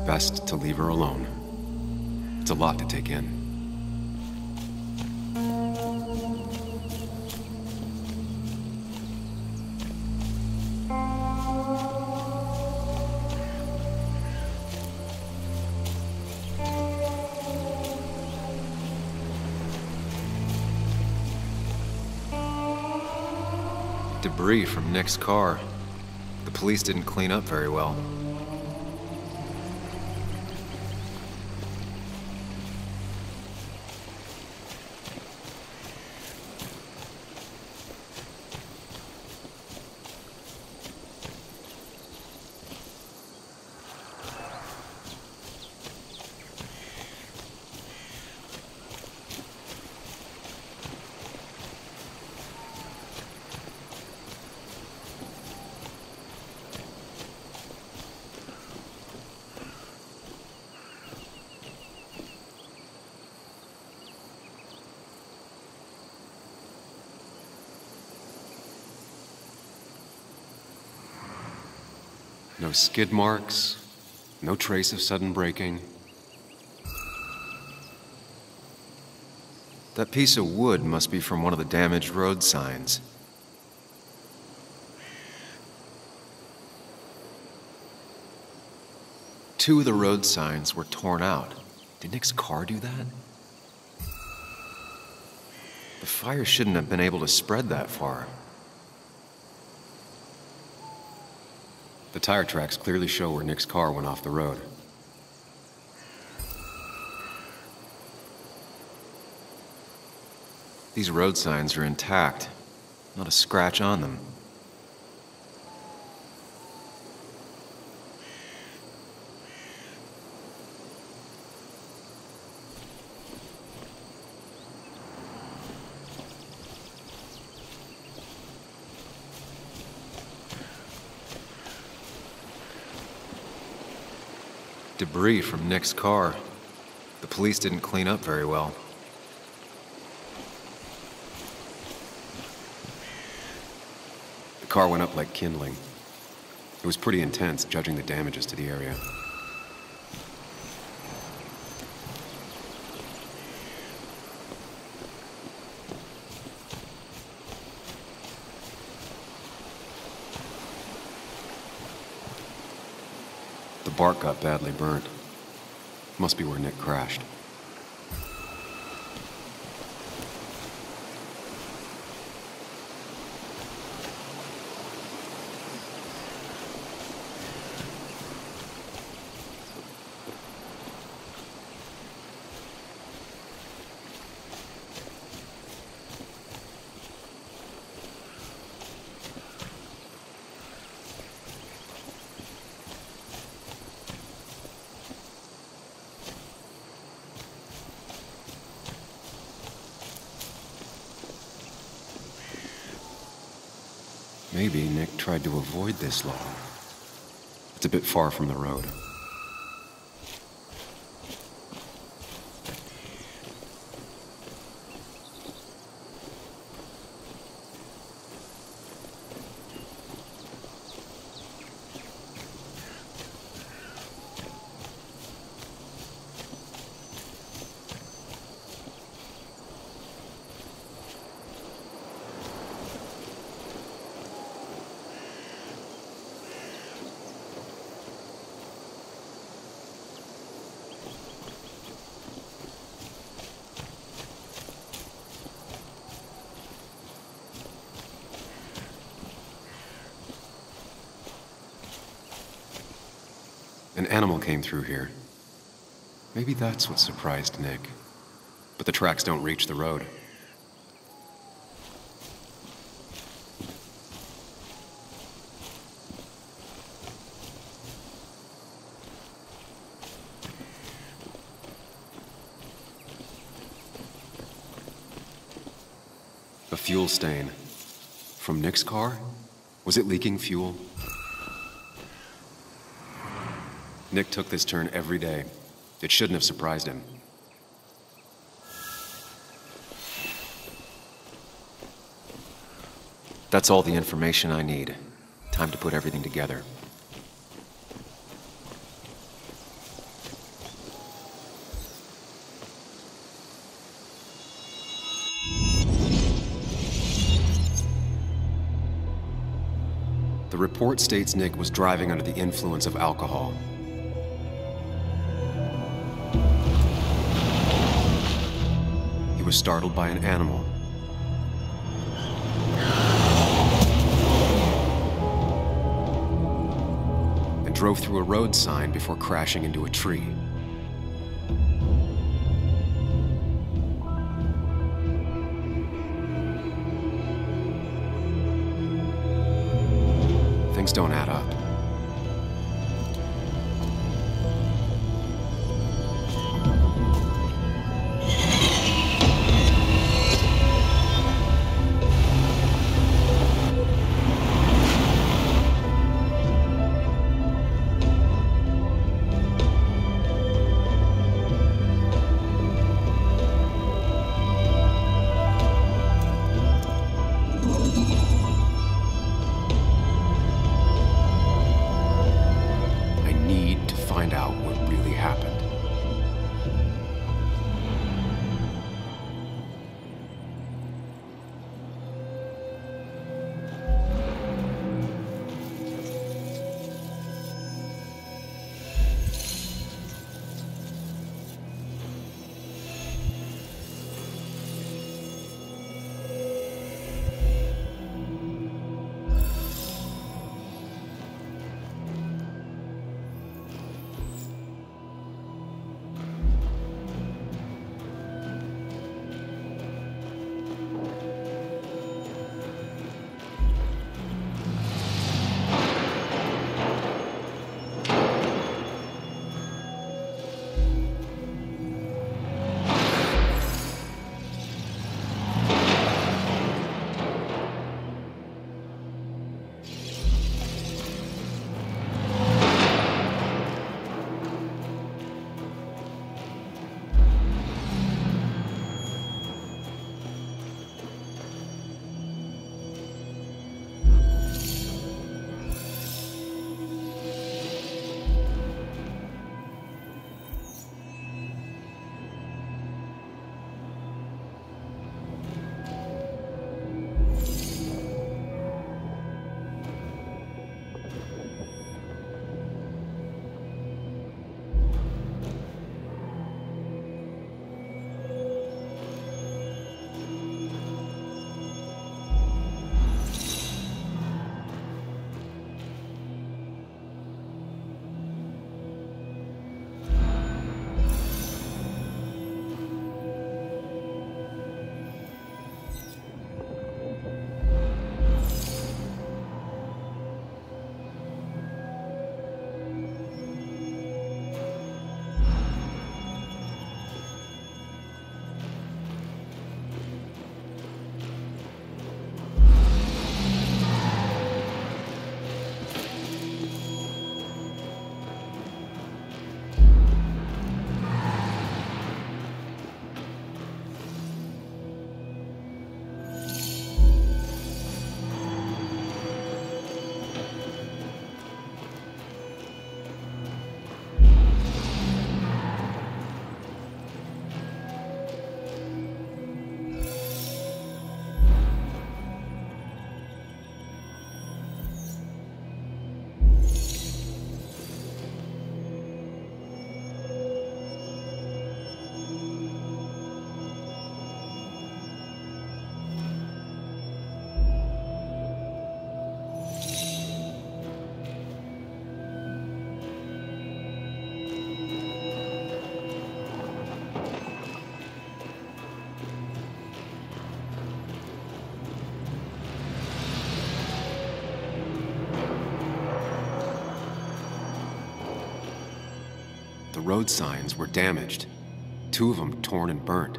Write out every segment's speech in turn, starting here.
Best to leave her alone. It's a lot to take in. Debris from Nick's car. The police didn't clean up very well. No skid marks, no trace of sudden braking. That piece of wood must be from one of the damaged road signs. Two of the road signs were torn out. Did Nick's car do that? The fire shouldn't have been able to spread that far. The tire tracks clearly show where Nick's car went off the road. These road signs are intact, not a scratch on them. Debris from Nick's car. The police didn't clean up very well. The car went up like kindling. It was pretty intense, judging the damages to the area. The bark got badly burnt. Must be where Nick crashed. Maybe Nick tried to avoid this law. It's a bit far from the road. An animal came through here. Maybe that's what surprised Nick. But the tracks don't reach the road. A fuel stain. From Nick's car? Was it leaking fuel? Nick took this turn every day. It shouldn't have surprised him. That's all the information I need. Time to put everything together. The report states Nick was driving under the influence of alcohol. He was startled by an animal. And drove through a road sign before crashing into a tree. Things don't add up. The road signs were damaged, 2 of them torn and burnt.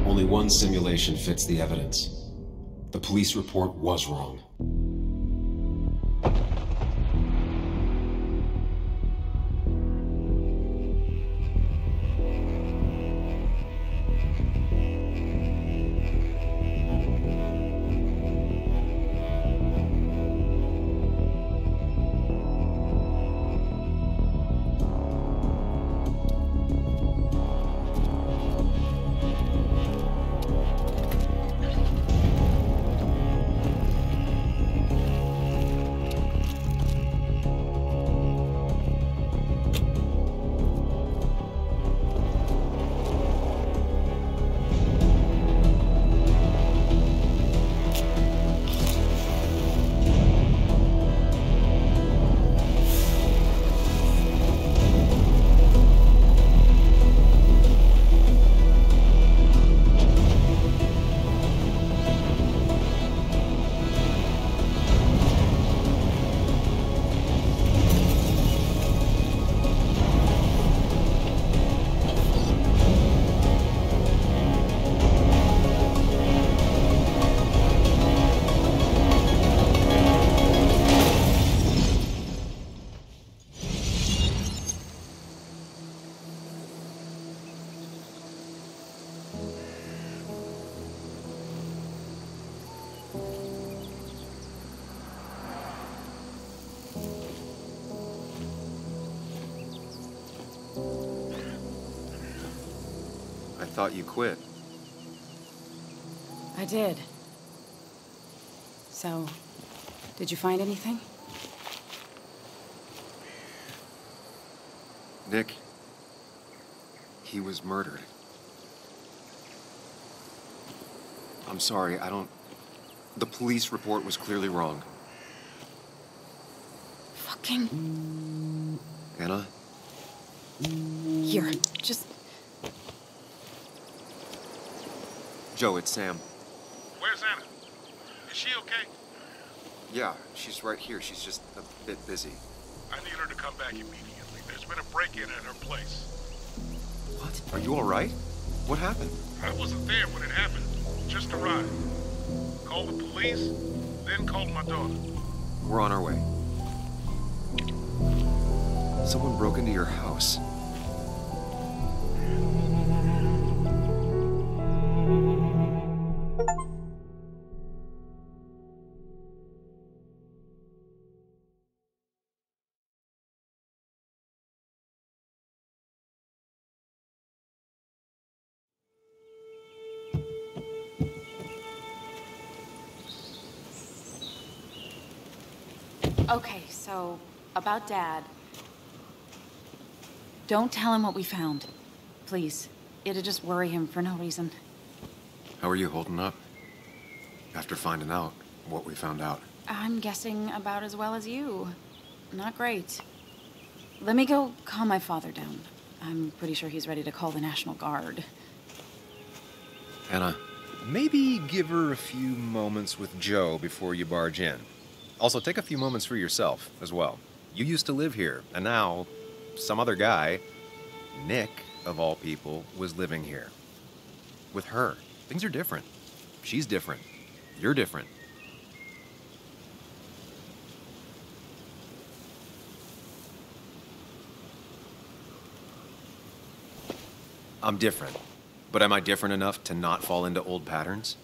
Only one simulation fits the evidence. The police report was wrong. I thought you quit. I did. So, did you find anything? Nick, he was murdered. I'm sorry, the police report was clearly wrong. Fucking... Anna? Here, just... Joe, it's Sam. Where's Anna? Is she okay? Yeah, she's right here. She's just a bit busy. I need her to come back immediately. There's been a break-in at her place. What? Are you all right? What happened? I wasn't there when it happened. Just arrived. Called the police, then called my daughter. We're on our way. Someone broke into your house. Okay, so, about Dad. Don't tell him what we found. Please. It'd just worry him for no reason. How are you holding up? After finding out what we found out. I'm guessing about as well as you. Not great. Let me go calm my father down. I'm pretty sure he's ready to call the National Guard. Anna. Maybe give her a few moments with Joe before you barge in. Also, take a few moments for yourself as well. You used to live here, and now some other guy, Nick, of all people, was living here. With her. Things are different. She's different. You're different. I'm different. But am I different enough to not fall into old patterns?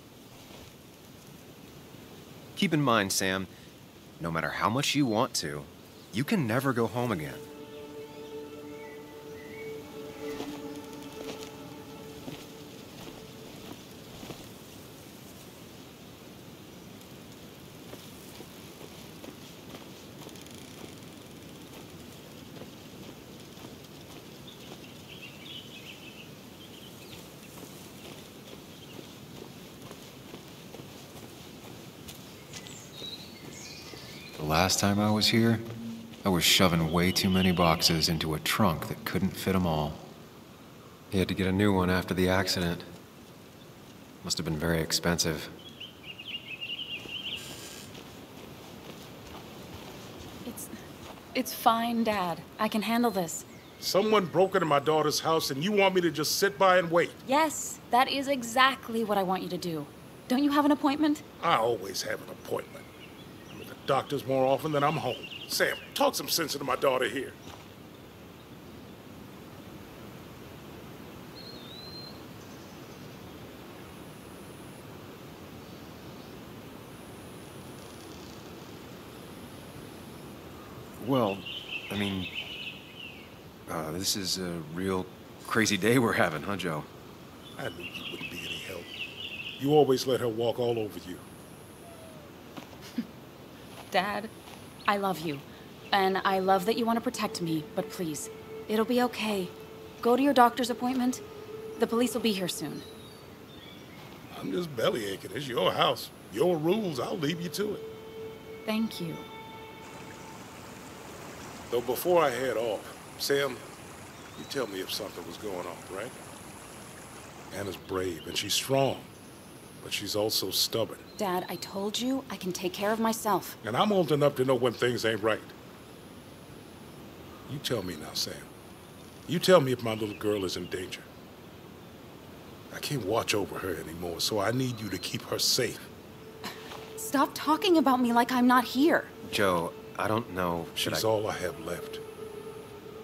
Keep in mind, Sam, no matter how much you want to, you can never go home again. The last time I was here, I was shoving way too many boxes into a trunk that couldn't fit them all. He had to get a new one after the accident. Must have been very expensive. It's fine, Dad. I can handle this. Someone broke into my daughter's house and you want me to just sit by and wait? Yes, that is exactly what I want you to do. Don't you have an appointment? I always have an appointment. I'm at the doctor's more often than I'm home. Sam, talk some sense into my daughter here. Well, I mean, this is a real crazy day we're having, huh, Joe? I knew you wouldn't be any help. You always let her walk all over you. Dad, I love you. And I love that you want to protect me, but please, it'll be okay. Go to your doctor's appointment. The police will be here soon. I'm just belly aching. It's your house. Your rules. I'll leave you to it. Thank you. Though before I head off, Sam, you tell me if something was going on, right? Anna's brave and she's strong, but she's also stubborn. Dad, I told you I can take care of myself. And I'm old enough to know when things ain't right. You tell me now, Sam. You tell me if my little girl is in danger. I can't watch over her anymore, so I need you to keep her safe. Stop talking about me like I'm not here. Joe, I don't know, She's all I have left.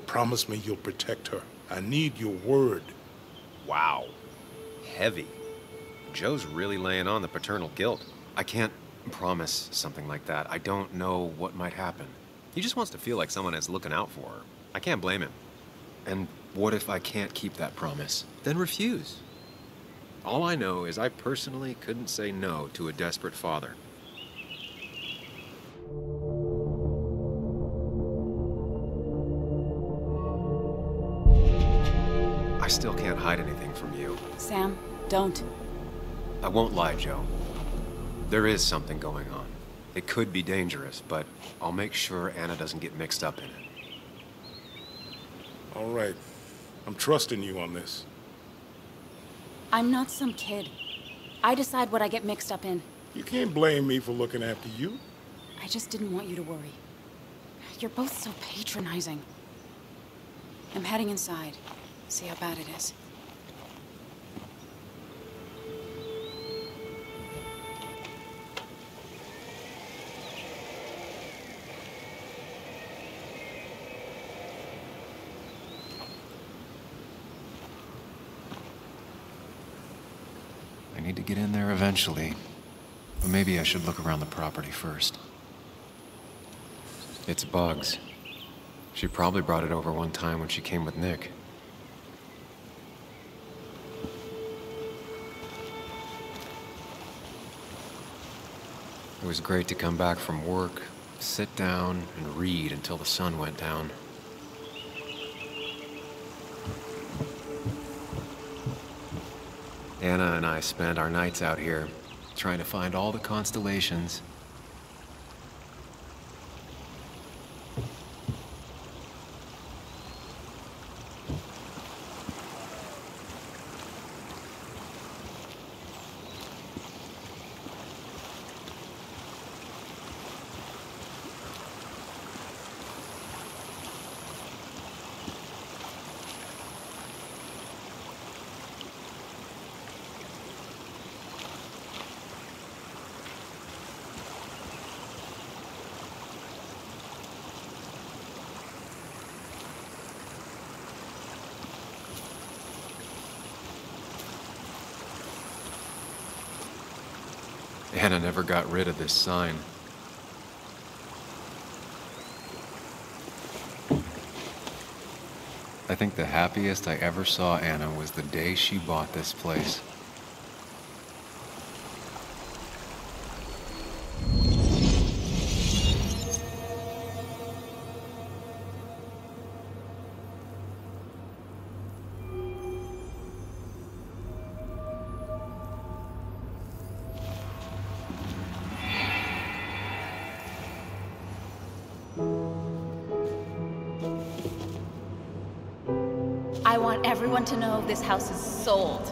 Promise me you'll protect her. I need your word. Wow. Heavy. Joe's really laying on the paternal guilt. I can't promise something like that. I don't know what might happen. He just wants to feel like someone is looking out for her. I can't blame him. And what if I can't keep that promise? Then refuse. All I know is I personally couldn't say no to a desperate father. I still can't hide anything from you. Sam, don't. I won't lie, Joe. There is something going on. It could be dangerous, but I'll make sure Anna doesn't get mixed up in it. All right. I'm trusting you on this. I'm not some kid. I decide what I get mixed up in. You can't blame me for looking after you. I just didn't want you to worry. You're both so patronizing. I'm heading inside. See how bad it is. I need to get in there eventually, but maybe I should look around the property first. It's Bugs. She probably brought it over one time when she came with Nick. It was great to come back from work, sit down, and read until the sun went down. Anna and I spend our nights out here, trying to find all the constellations. Anna never got rid of this sign. I think the happiest I ever saw Anna was the day she bought this place. I want everyone to know this house is sold.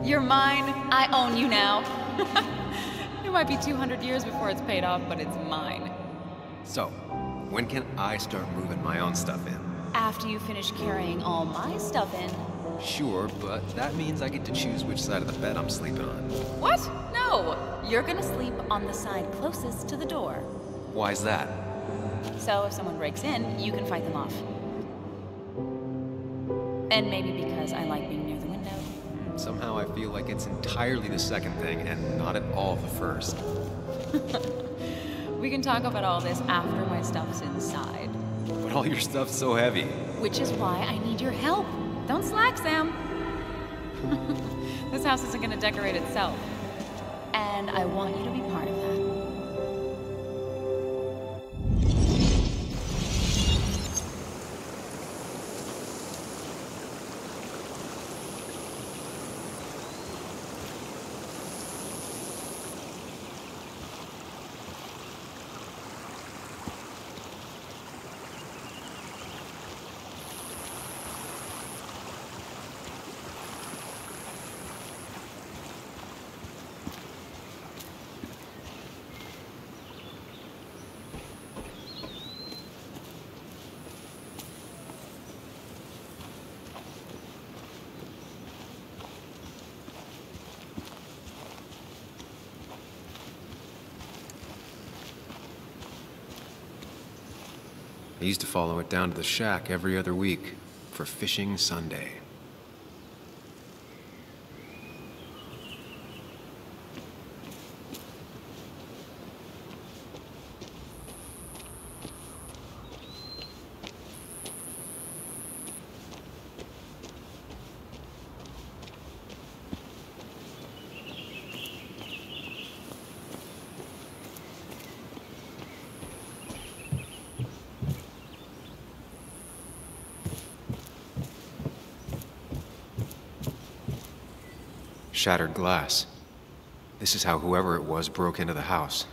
You're mine. I own you now. It might be 200 years before it's paid off, but it's mine. So, when can I start moving my own stuff in? After you finish carrying all my stuff in. Sure, but that means I get to choose which side of the bed I'm sleeping on. What? No! You're gonna sleep on the side closest to the door. Why's that? So if someone breaks in, you can fight them off. And maybe because I like being near the window. Somehow I feel like it's entirely the second thing and not at all the first. We can talk about all this after my stuff's inside. But all your stuff's so heavy. Which is why I need your help. Don't slack, Sam. This house isn't gonna decorate itself. And I want you to be part of that. I used to follow it down to the shack every other week for Fishing Sunday. Shattered glass. This is how whoever it was broke into the house.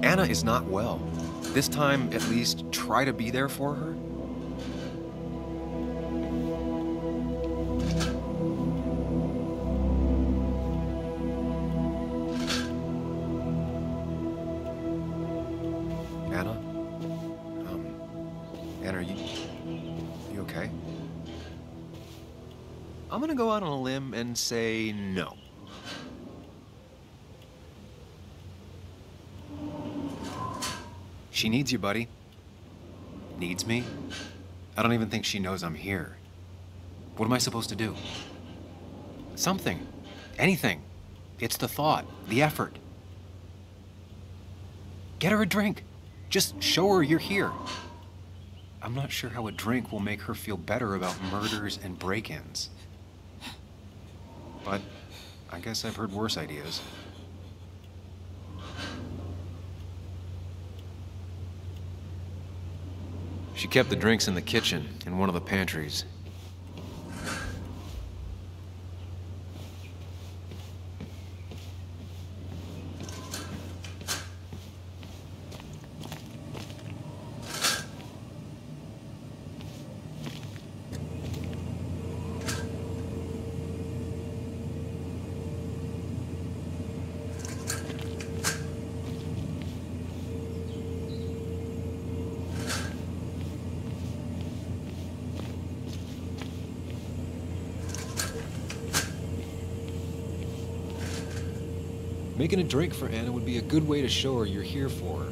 Anna is not well. This time, at least, try to be there for her. Anna? Anna, are you okay? I'm gonna go out on a limb and say no. She needs you, buddy. Needs me? I don't even think she knows I'm here. What am I supposed to do? Something. Anything. It's the thought, the effort. Get her a drink. Just show her you're here. I'm not sure how a drink will make her feel better about murders and break-ins. But I guess I've heard worse ideas. She kept the drinks in the kitchen, in one of the pantries. Making a drink for Anna would be a good way to show her you're here for her.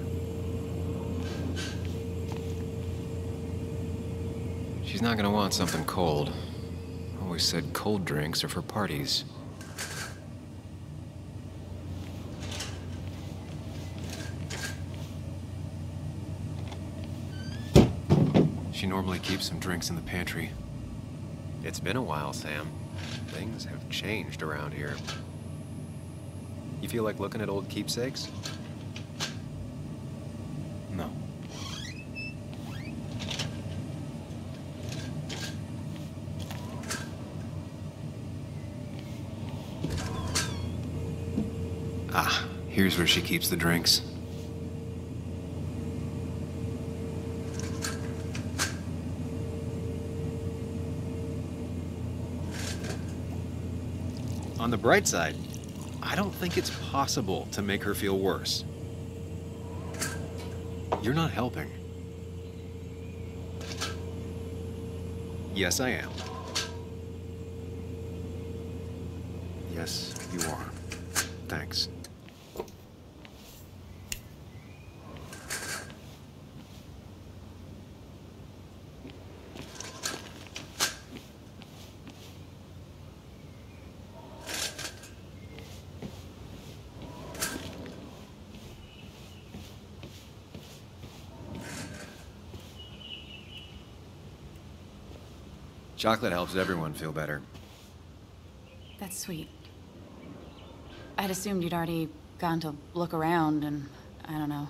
She's not gonna want something cold. Always said cold drinks are for parties. She normally keeps some drinks in the pantry. It's been a while, Sam. Things have changed around here. You feel like looking at old keepsakes? No. Ah, here's where she keeps the drinks. On the bright side, I don't think it's possible to make her feel worse. You're not helping. Yes, I am. Yes, you are. Thanks. Chocolate helps everyone feel better. That's sweet. I'd assumed you'd already gone to look around and, I don't know,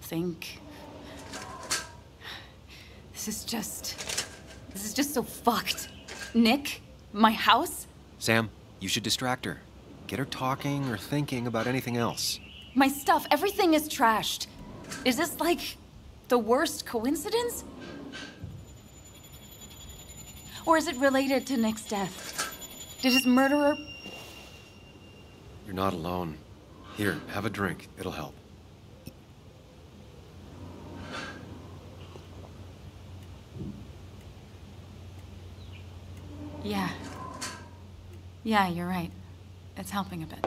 think. This is just so fucked. Nick? My house? Sam, you should distract her. Get her talking or thinking about anything else. My stuff, everything is trashed. Is this like the worst coincidence? Or is it related to Nick's death? Did his murderer... You're not alone. Here, have a drink. It'll help. Yeah. Yeah, you're right. It's helping a bit.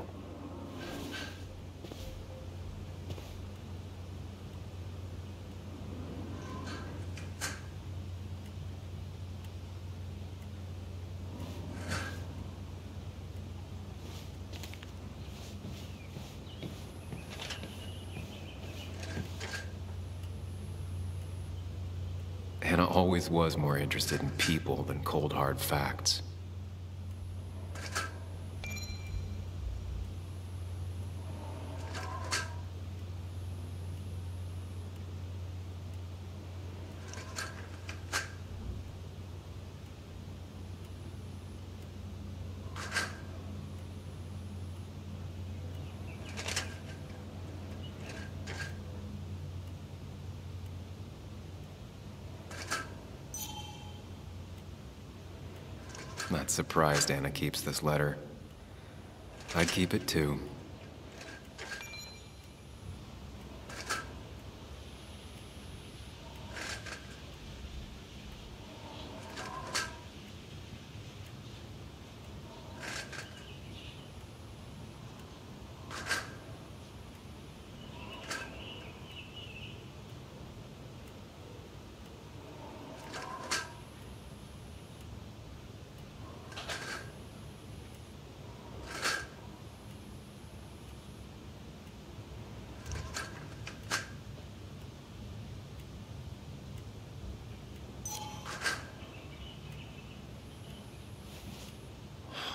Hannah always was more interested in people than cold, hard facts. Not surprised Anna keeps this letter. I'd keep it too.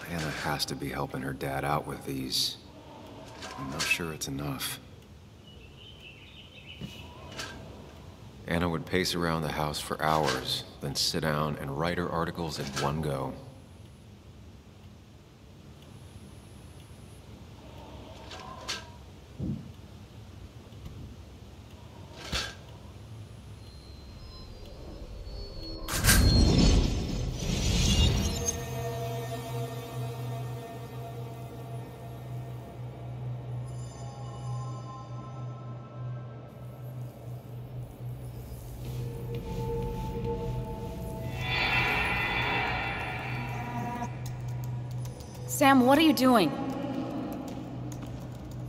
Anna has to be helping her dad out with these. I'm not sure it's enough. Anna would pace around the house for hours, then sit down and write her articles in one go. Sam, what are you doing?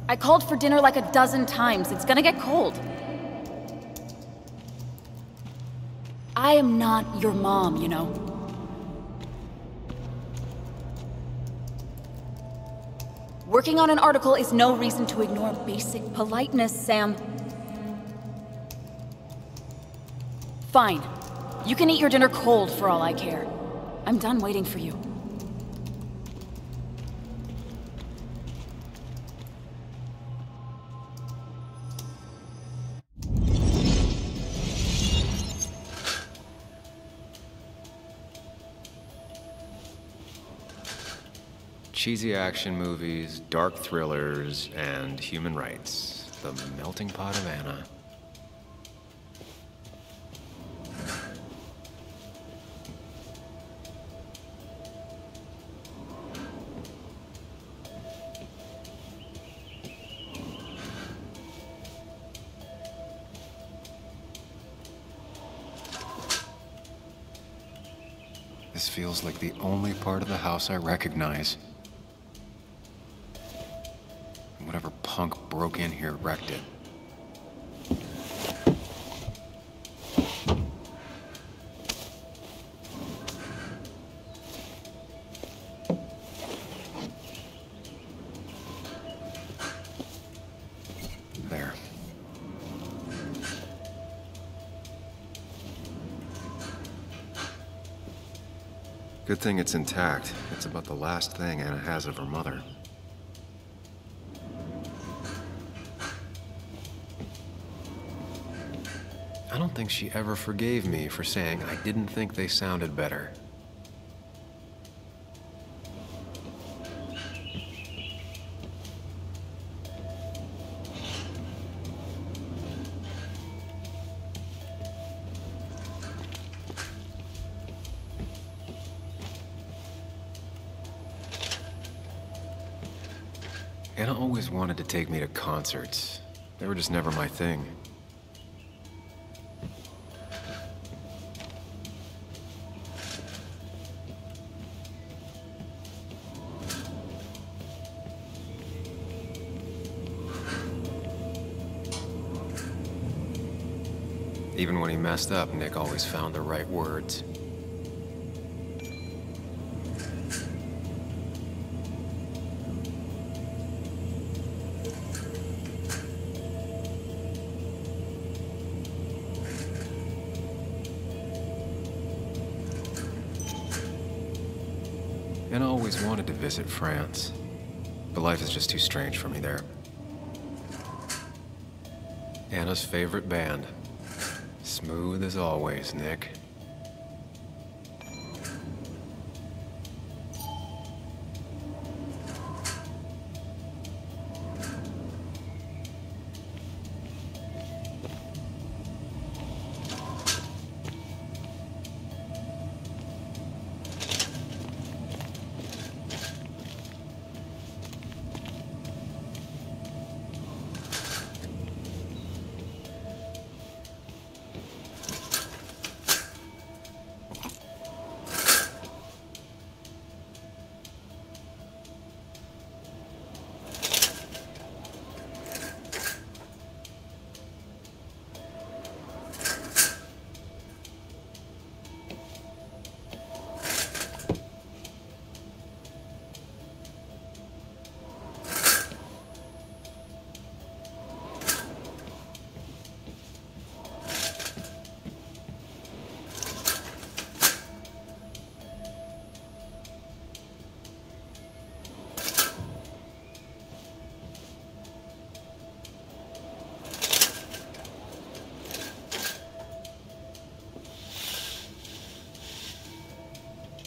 I called for dinner like a dozen times. It's gonna get cold. I am not your mom, you know. Working on an article is no reason to ignore basic politeness, Sam. Fine. You can eat your dinner cold for all I care. I'm done waiting for you. Cheesy action movies, dark thrillers, and human rights. The melting pot of Anna. This feels like the only part of the house I recognize. Whatever punk broke in here wrecked it. There. Good thing it's intact. It's about the last thing Anna has of her mother. I don't think she ever forgave me for saying I didn't think they sounded better. Anna always wanted to take me to concerts. They were just never my thing. Even when he messed up, Nick always found the right words. And I always wanted to visit France, but life is just too strange for me there. Anna's favorite band. Smooth as always, Nick.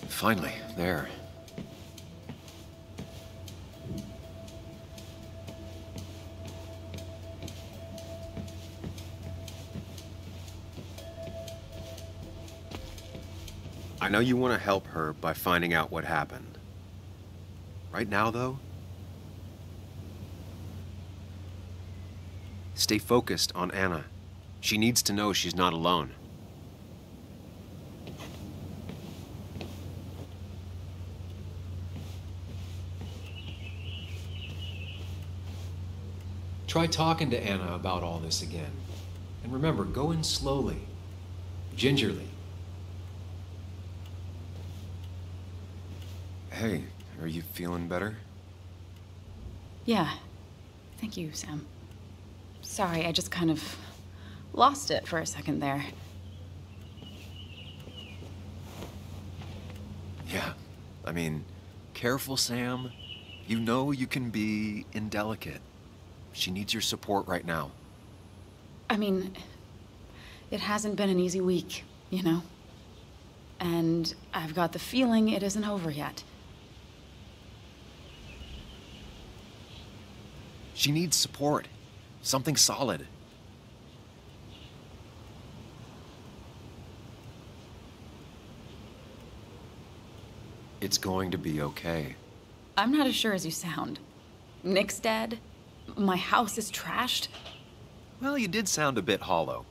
Finally, there. I know you want to help her by finding out what happened. Right now, though, stay focused on Anna. She needs to know she's not alone. Try talking to Anna about all this again. And remember, go in slowly, gingerly. Hey, are you feeling better? Yeah. Thank you, Sam. Sorry, I just kind of lost it for a second there. I mean, careful, Sam. You know you can be indelicate. She needs your support right now. I mean, it hasn't been an easy week, you know? And I've got the feeling it isn't over yet. She needs support. Something solid. It's going to be okay. I'm not as sure as you sound. Nick's dead. My house is trashed. Well, you did sound a bit hollow.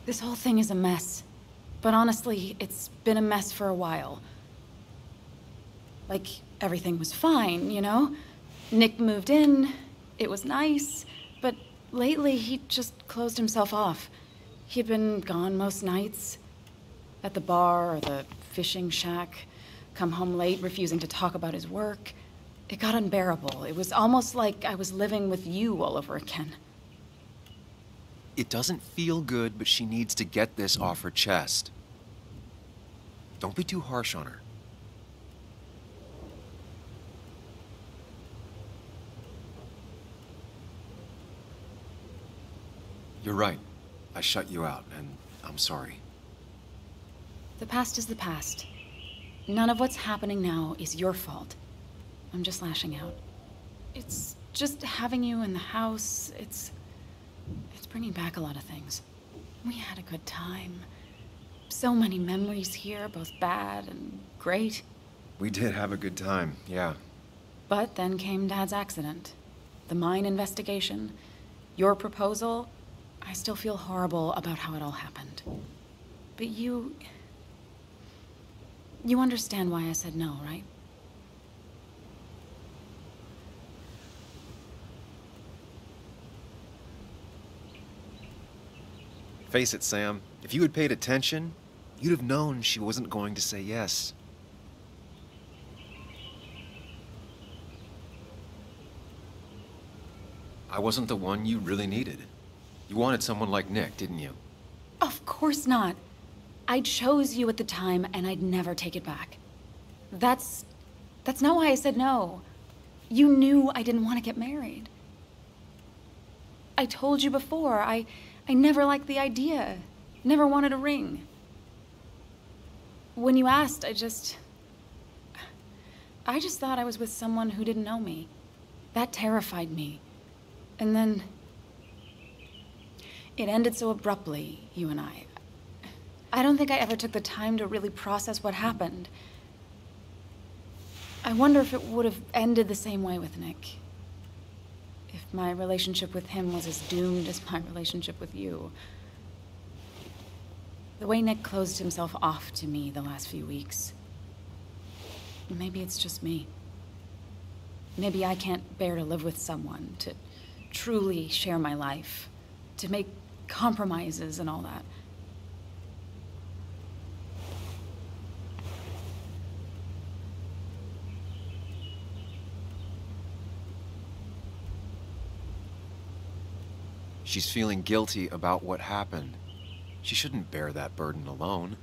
This whole thing is a mess. But honestly, it's been a mess for a while. Like, everything was fine, you know? Nick moved in, it was nice, but lately he just closed himself off. He'd been gone most nights. At the bar or the fishing shack. Come home late, refusing to talk about his work. It got unbearable. It was almost like I was living with you all over again. It doesn't feel good, but she needs to get this off her chest. Don't be too harsh on her. You're right. I shut you out, and I'm sorry. The past is the past. None of what's happening now is your fault. I'm just lashing out. It's just having you in the house, it's bringing back a lot of things. We had a good time. So many memories here, both bad and great. We did have a good time, yeah. But then came Dad's accident. The mine investigation. Your proposal. I still feel horrible about how it all happened. But you understand why I said no, right? Face it, Sam. If you had paid attention, you'd have known she wasn't going to say yes. I wasn't the one you really needed. You wanted someone like Nick, didn't you? Of course not. I chose you at the time, and I'd never take it back. That's not why I said no. You knew I didn't want to get married. I told you before, I never liked the idea. Never wanted a ring. When you asked, I just thought I was with someone who didn't know me. That terrified me. And then it ended so abruptly, you and I. I don't think I ever took the time to really process what happened. I wonder if it would have ended the same way with Nick. If my relationship with him was as doomed as my relationship with you. The way Nick closed himself off to me the last few weeks. Maybe it's just me. Maybe I can't bear to live with someone, to truly share my life, to make compromises and all that. She's feeling guilty about what happened. She shouldn't bear that burden alone.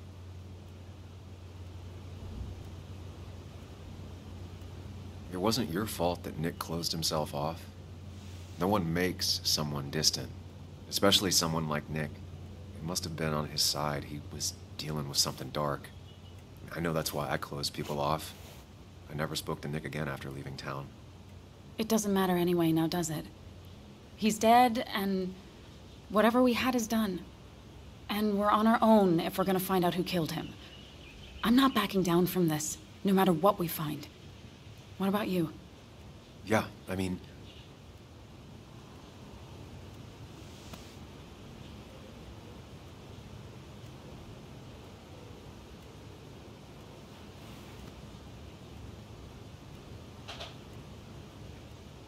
It wasn't your fault that Nick closed himself off. No one makes someone distant, especially someone like Nick. It must have been on his side. He was dealing with something dark. I know that's why I closed people off. I never spoke to Nick again after leaving town. It doesn't matter anyway, now does it? He's dead, and whatever we had is done. And we're on our own if we're gonna find out who killed him. I'm not backing down from this, no matter what we find. What about you? Yeah, I mean...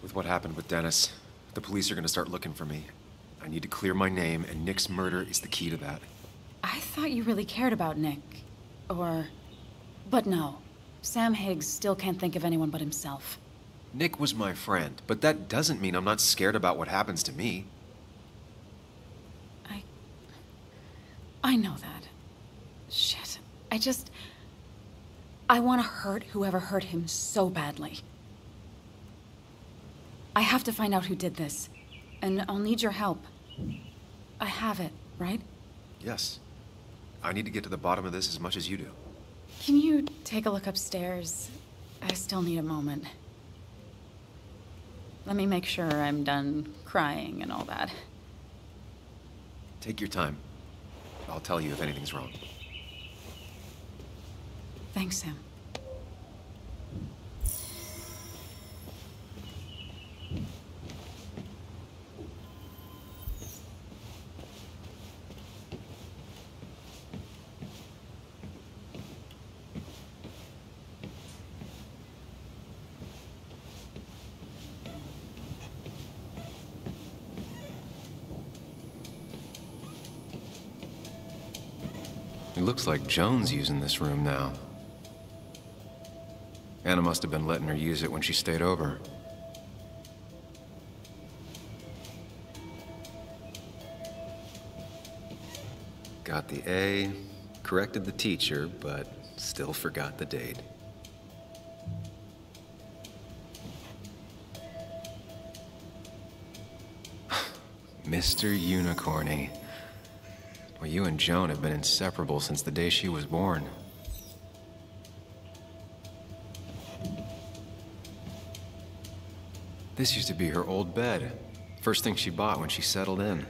With what happened with Dennis, the police are gonna start looking for me. I need to clear my name, and Nick's murder is the key to that. I thought you really cared about Nick. But no. Sam Higgs still can't think of anyone but himself. Nick was my friend, but that doesn't mean I'm not scared about what happens to me. I know that. Shit. I want to hurt whoever hurt him so badly. I have to find out who did this, and I'll need your help. I have it, right? Yes. I need to get to the bottom of this as much as you do. Can you take a look upstairs? I still need a moment. Let me make sure I'm done crying and all that. Take your time. I'll tell you if anything's wrong. Thanks, Sam. It looks like Joan's using this room now. Anna must have been letting her use it when she stayed over. Got the A, corrected the teacher, but still forgot the date. Mr. Unicorny. Well, you and Joan have been inseparable since the day she was born. This used to be her old bed. First thing she bought when she settled in.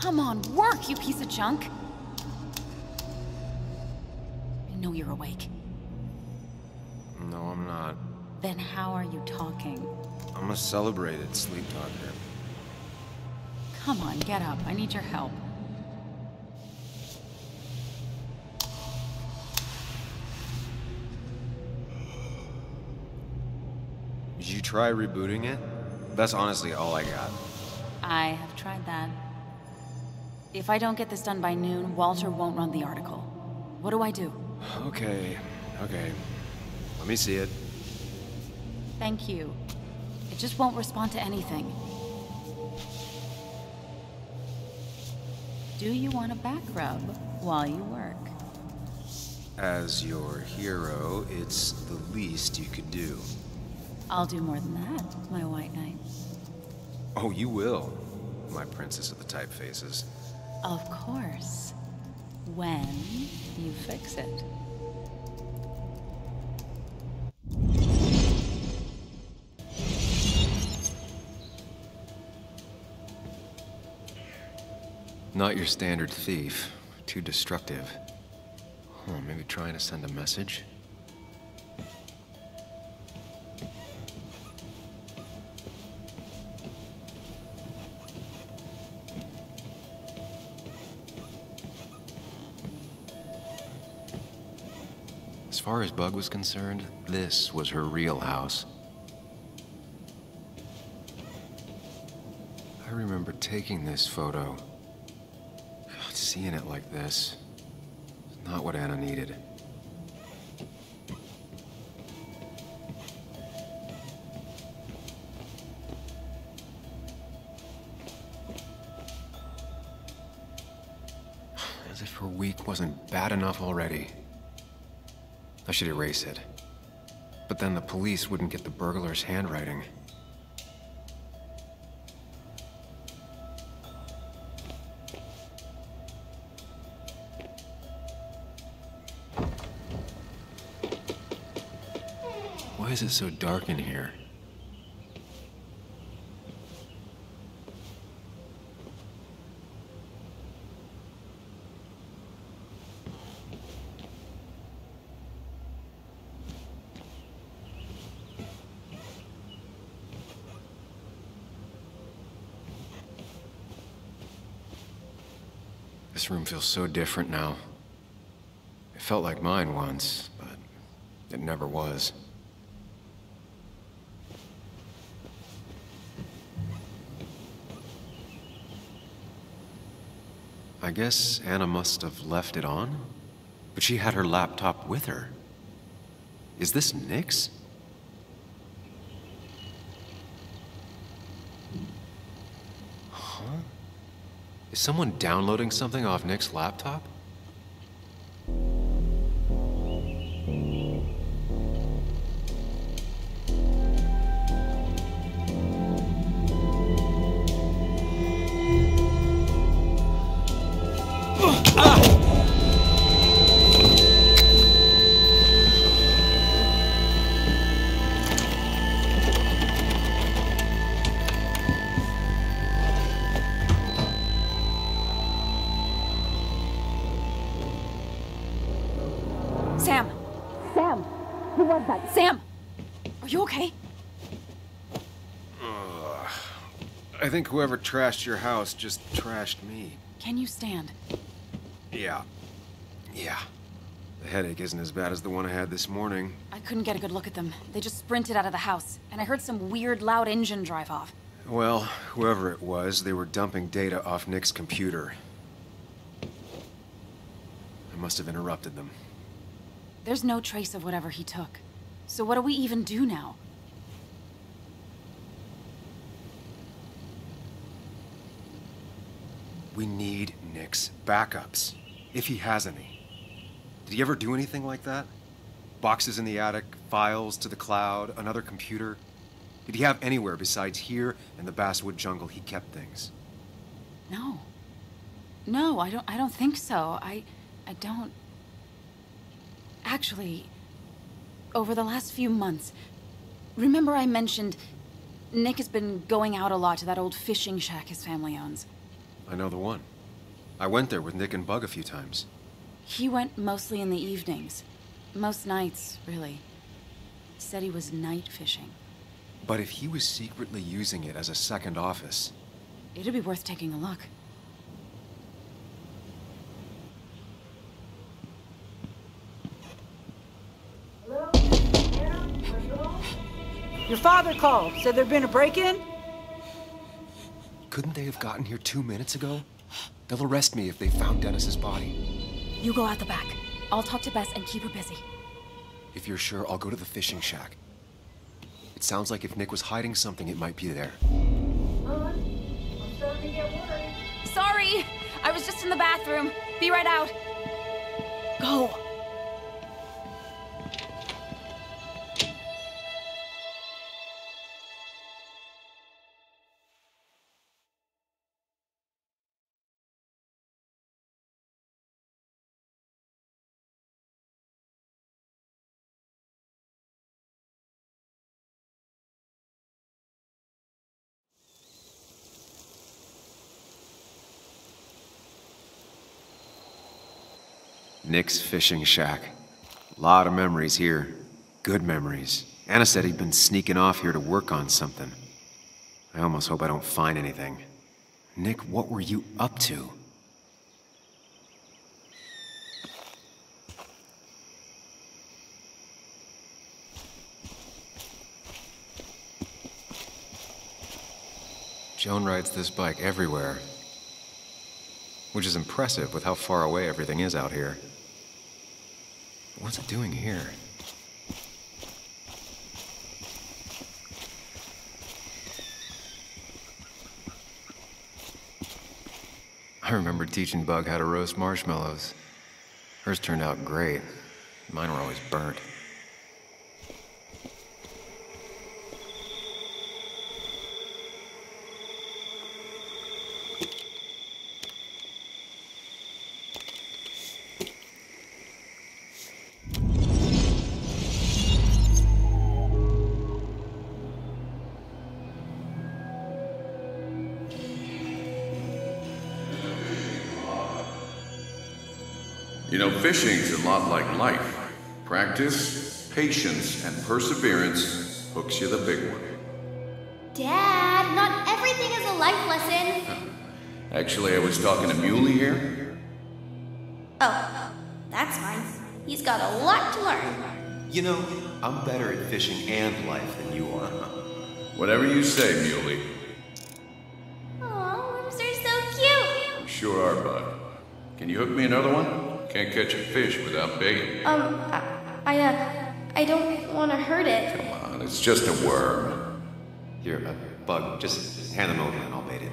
Come on, work, you piece of junk! I know you're awake. No, I'm not. Then how are you talking? I'm a celebrated sleep talker. Come on, get up. I need your help. Did you try rebooting it? That's honestly all I got. I have tried that. If I don't get this done by noon, Walter won't run the article. What do I do? Okay. Let me see it. Thank you. It just won't respond to anything. Do you want a back rub while you work? As your hero, it's the least you could do. I'll do more than that, my white knight. Oh, you will, my princess of the typefaces. Of course. When you fix it. Not your standard thief. Too destructive. Huh, maybe trying to send a message? As far as Bug was concerned, this was her real house. I remember taking this photo. God, seeing it like this. Not what Anna needed. As if her week wasn't bad enough already. I should erase it. But then the police wouldn't get the burglar's handwriting. Why is it so dark in here? This room feels so different now. It felt like mine once, but it never was. I guess Anna must have left it on. But she had her laptop with her. Is this Nick's? Huh? Is someone downloading something off Nick's laptop? Sam! Sam! Who was that? Sam! Are you okay? I think whoever trashed your house just trashed me. Can you stand? Yeah. The headache isn't as bad as the one I had this morning. I couldn't get a good look at them. They just sprinted out of the house, and I heard some weird, loud engine drive off. Well, whoever it was, they were dumping data off Nick's computer. I must have interrupted them. There's no trace of whatever he took. So what do we even do now? We need Nick's backups, if he has any. Did he ever do anything like that? Boxes in the attic, files to the cloud, another computer? Did he have anywhere besides here in the Basswood jungle he kept things? No. No, I don't think so. I don't... Actually, over the last few months, remember I mentioned Nick has been going out a lot to that old fishing shack his family owns? I know the one. I went there with Nick and Bug a few times. He went mostly in the evenings. Most nights, really. Said he was night fishing. But if he was secretly using it as a second office... It'd be worth taking a look. Your father called. Said there'd been a break-in? Couldn't they have gotten here 2 minutes ago? They'll arrest me if they found Dennis's body. You go out the back. I'll talk to Bess and keep her busy. If you're sure, I'll go to the fishing shack. It sounds like if Nick was hiding something, it might be there. I'm starting to get worried. Sorry! I was just in the bathroom. Be right out. Go! Nick's fishing shack. Lot of memories here. Good memories. Anna said he'd been sneaking off here to work on something. I almost hope I don't find anything. Nick, what were you up to? Joan rides this bike everywhere. Which is impressive with how far away everything is out here. What's it doing here? I remember teaching Bug how to roast marshmallows. Hers turned out great. Mine were always burnt. You know, fishing's a lot like life. Practice, patience, and perseverance hooks you the big one. Dad, not everything is a life lesson. Actually, I was talking to Muley here. Oh, that's fine. He's got a lot to learn. You know, I'm better at fishing and life than you are. Whatever you say, Muley. Aw, worms are so cute. You sure are, Bud. Can you hook me another one? Can't catch a fish without baiting. I don't want to hurt it. Come on, it's just a worm. Here, Bug, just hand them over and I'll bait it.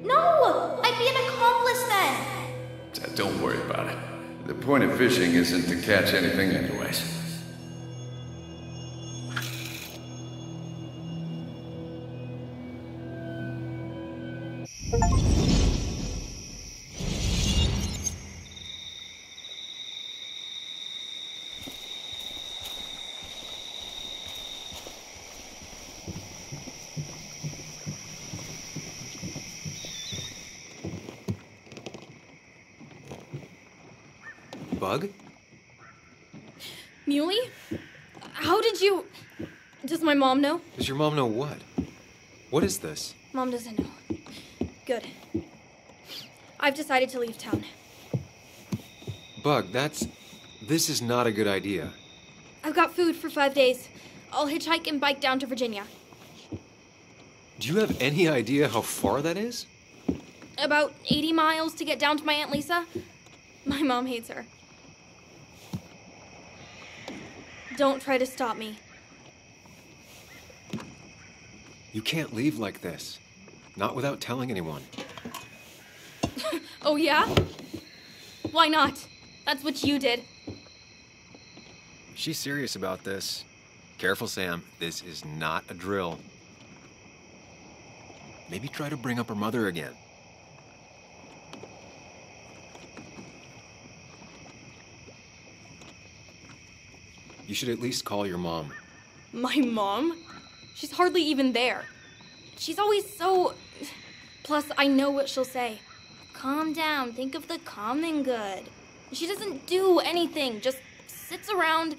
No! I'd be an accomplice then! Don't worry about it. The point of fishing isn't to catch anything anyways. Bug? Muley? How did you... Does my mom know? Does your mom know what? What is this? Mom doesn't know. Good. I've decided to leave town. Bug, this is not a good idea. I've got food for 5 days. I'll hitchhike and bike down to Virginia. Do you have any idea how far that is? About 80 miles to get down to my Aunt Lisa. My mom hates her. Don't try to stop me. You can't leave like this. Not without telling anyone. Oh, yeah? Why not? That's what you did. She's serious about this. Careful, Sam. This is not a drill. Maybe try to bring up her mother again. You should at least call your mom. My mom? She's hardly even there. She's always so... Plus, I know what she'll say. Calm down, think of the common good. She doesn't do anything, just sits around,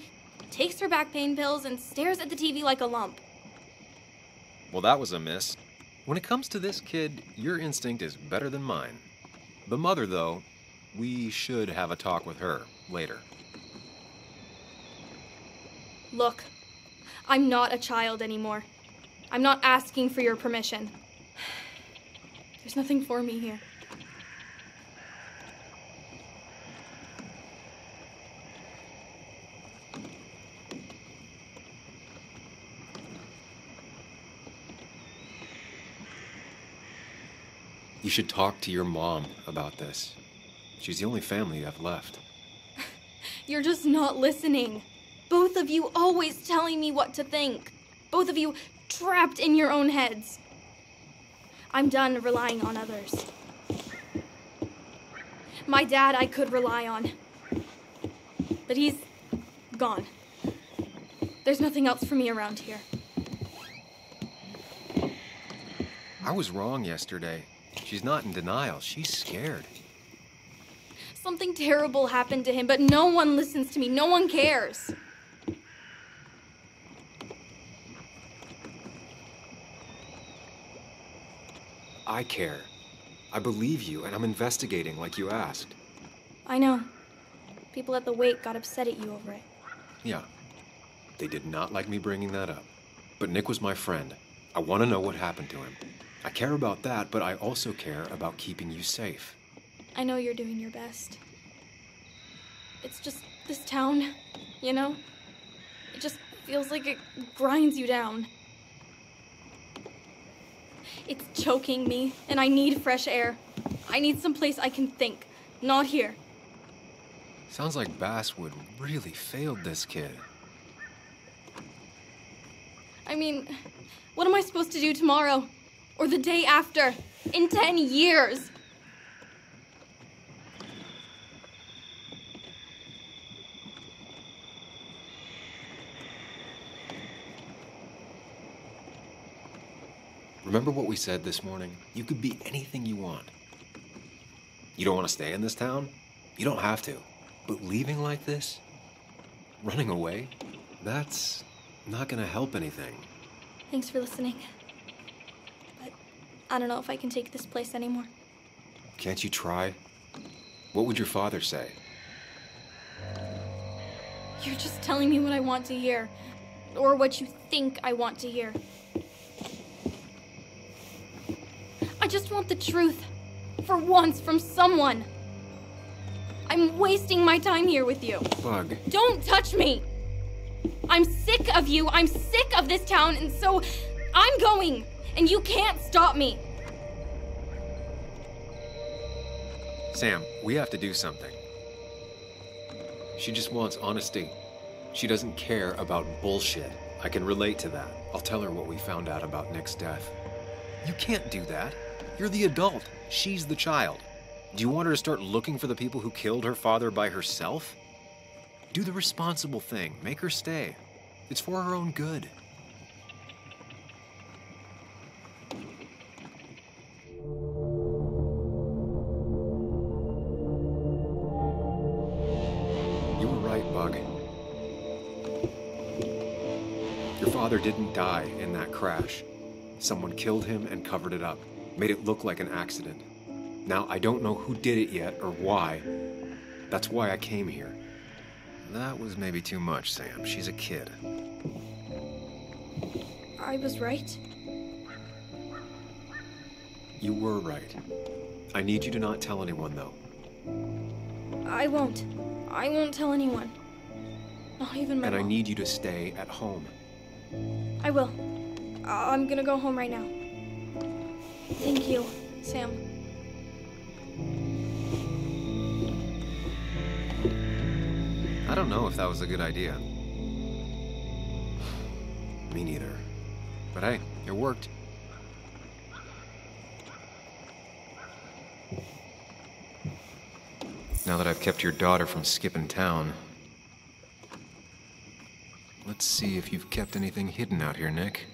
takes her back pain pills, and stares at the TV like a lump. Well, that was a miss. When it comes to this kid, your instinct is better than mine. The mother, though, we should have a talk with her later. Look, I'm not a child anymore. I'm not asking for your permission. There's nothing for me here. You should talk to your mom about this. She's the only family you have left. You're just not listening. Both of you always telling me what to think. Both of you trapped in your own heads. I'm done relying on others. My dad I could rely on. But he's gone. There's nothing else for me around here. I was wrong yesterday. She's not in denial. She's scared. Something terrible happened to him, but no one listens to me. No one cares. I care. I believe you, and I'm investigating like you asked. I know. People at the wake got upset at you over it. Yeah. They did not like me bringing that up. But Nick was my friend. I want to know what happened to him. I care about that, but I also care about keeping you safe. I know you're doing your best. It's just this town, you know? It just feels like it grinds you down. It's choking me, and I need fresh air. I need someplace I can think, not here. Sounds like Basswood really failed this kid. I mean, what am I supposed to do tomorrow? Or the day after? In 10 years? Remember what we said this morning? You could be anything you want. You don't want to stay in this town? You don't have to. But leaving like this? Running away? That's not gonna help anything. Thanks for listening. But I don't know if I can take this place anymore. Can't you try? What would your father say? You're just telling me what I want to hear. Or what you think I want to hear. I just want the truth. For once, from someone. I'm wasting my time here with you. Bug. Don't touch me! I'm sick of you, I'm sick of this town, and so I'm going, and you can't stop me. Sam, we have to do something. She just wants honesty. She doesn't care about bullshit. I can relate to that. I'll tell her what we found out about Nick's death. You can't do that. You're the adult. She's the child. Do you want her to start looking for the people who killed her father by herself? Do the responsible thing. Make her stay. It's for her own good. You were right, Bug. Your father didn't die in that crash. Someone killed him and covered it up, made it look like an accident. Now, I don't know who did it yet or why. That's why I came here. That was maybe too much, Sam. She's a kid. I was right. You were right. I need you to not tell anyone, though. I won't. I won't tell anyone. Not even my And I mom. need you to stay at home. I will. I'm gonna go home right now. Thank you, Sam. I don't know if that was a good idea. Me neither. But hey, it worked. Now that I've kept your daughter from skipping town, let's see if you've kept anything hidden out here, Nick.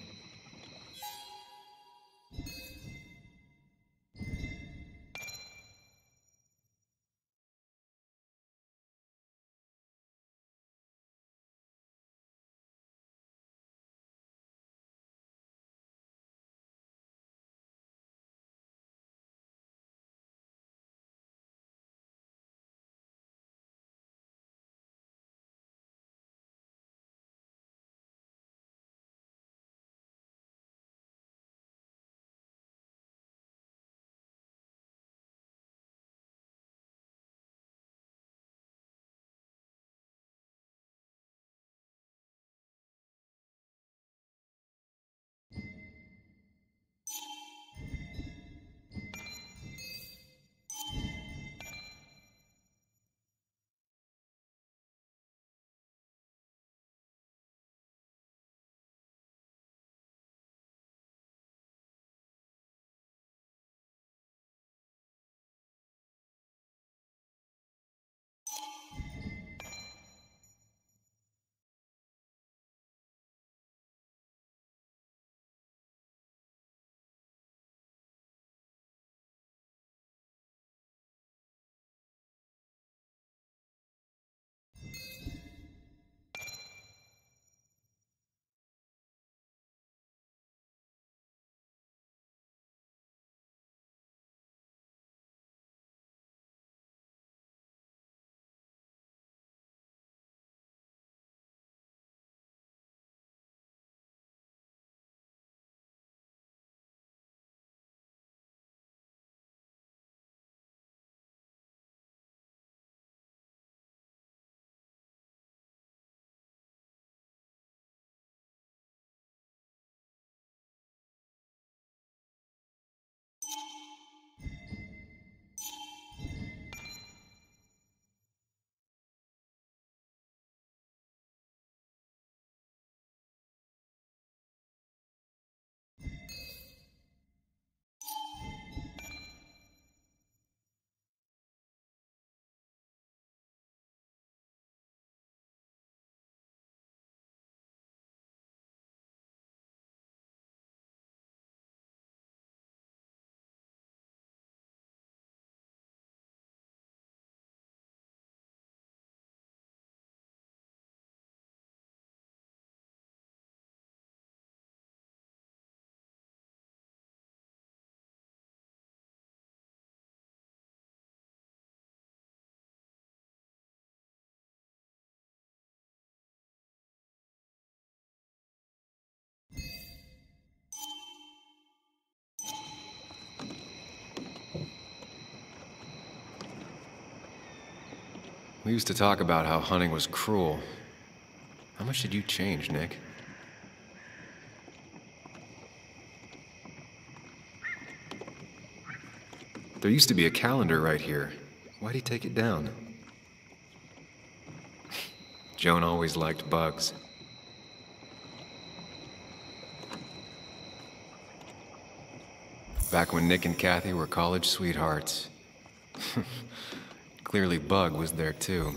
We used to talk about how hunting was cruel. How much did you change, Nick? There used to be a calendar right here. Why'd he take it down? Joan always liked bugs. Back when Nick and Kathy were college sweethearts. Clearly Bug was there too.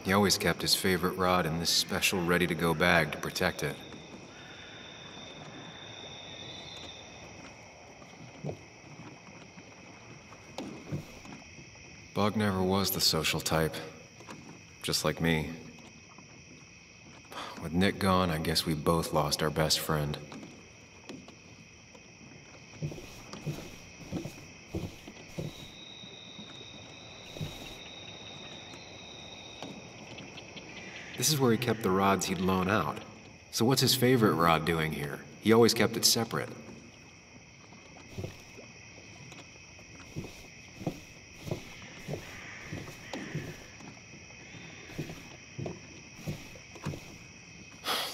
He always kept his favorite rod in this special ready-to-go bag to protect it. Bug never was the social type. Just like me. With Nick gone, I guess we both lost our best friend. This is where he kept the rods he'd loan out. So what's his favorite rod doing here? He always kept it separate.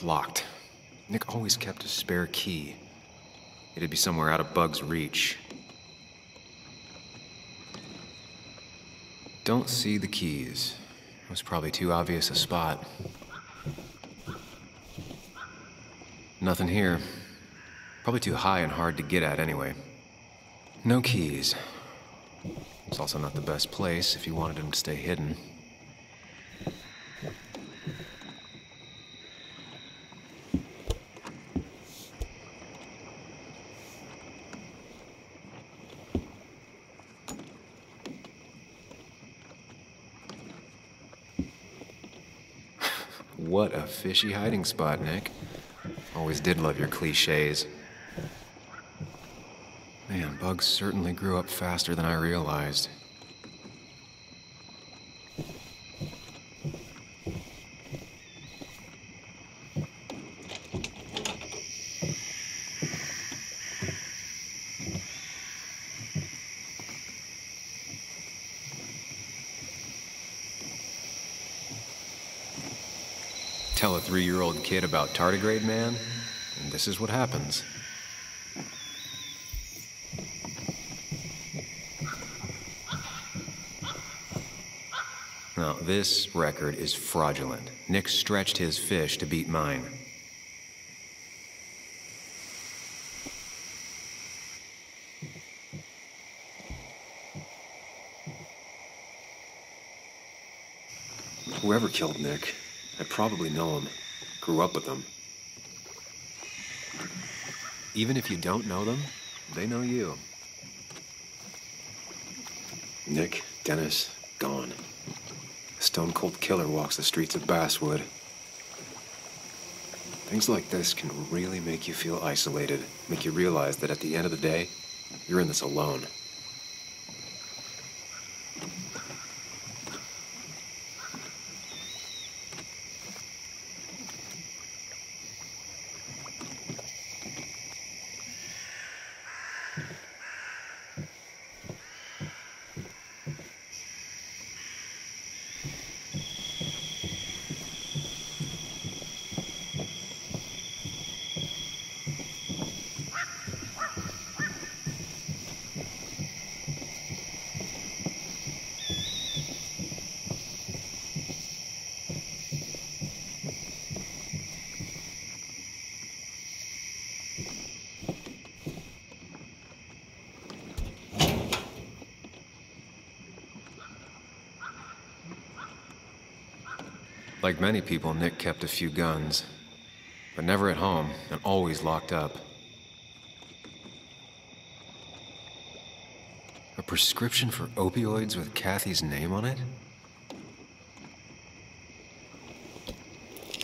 Locked. Nick always kept a spare key. It'd be somewhere out of Bug's reach. Don't see the keys. It was probably too obvious a spot. Nothing here. Probably too high and hard to get at anyway. No keys. It's also not the best place if you wanted him to stay hidden. What a fishy hiding spot, Nick. Always did love your cliches. Man, Bugs certainly grew up faster than I realized. Tell a 3-year-old kid about tardigrade man, and this is what happens. Now, this record is fraudulent. Nick stretched his fish to beat mine. Whoever killed Nick, I probably know him. Grew up with them. Even if you don't know them, they know you. Nick, Dennis, gone. A stone-cold killer walks the streets of Basswood. Things like this can really make you feel isolated, make you realize that at the end of the day, you're in this alone. Like many people, Nick kept a few guns, but never at home and always locked up. A prescription for opioids with Kathy's name on it?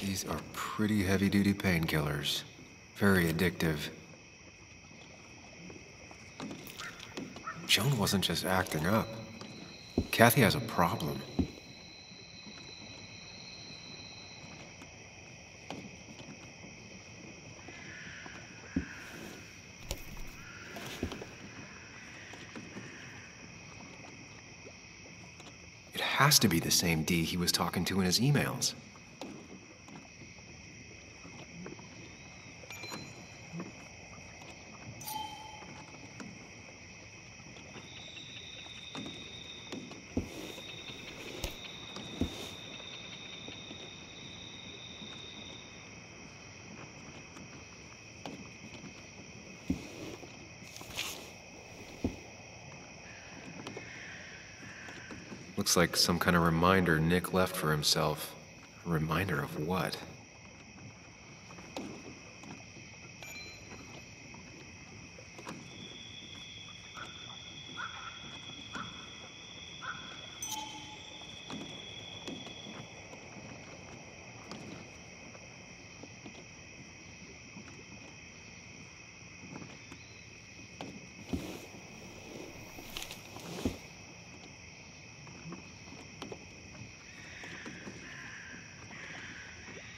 These are pretty heavy-duty painkillers. Very addictive. Joan wasn't just acting up. Kathy has a problem. It has to be the same D he was talking to in his emails. Looks like some kind of reminder Nick left for himself. A reminder of what?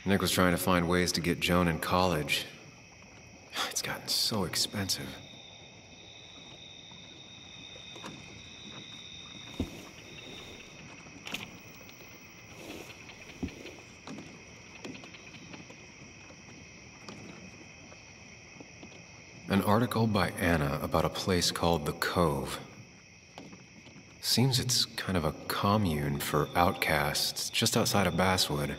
Nick was trying to find ways to get Joan in college. It's gotten so expensive. An article by Anna about a place called The Cove. Seems it's kind of a commune for outcasts just outside of Basswood.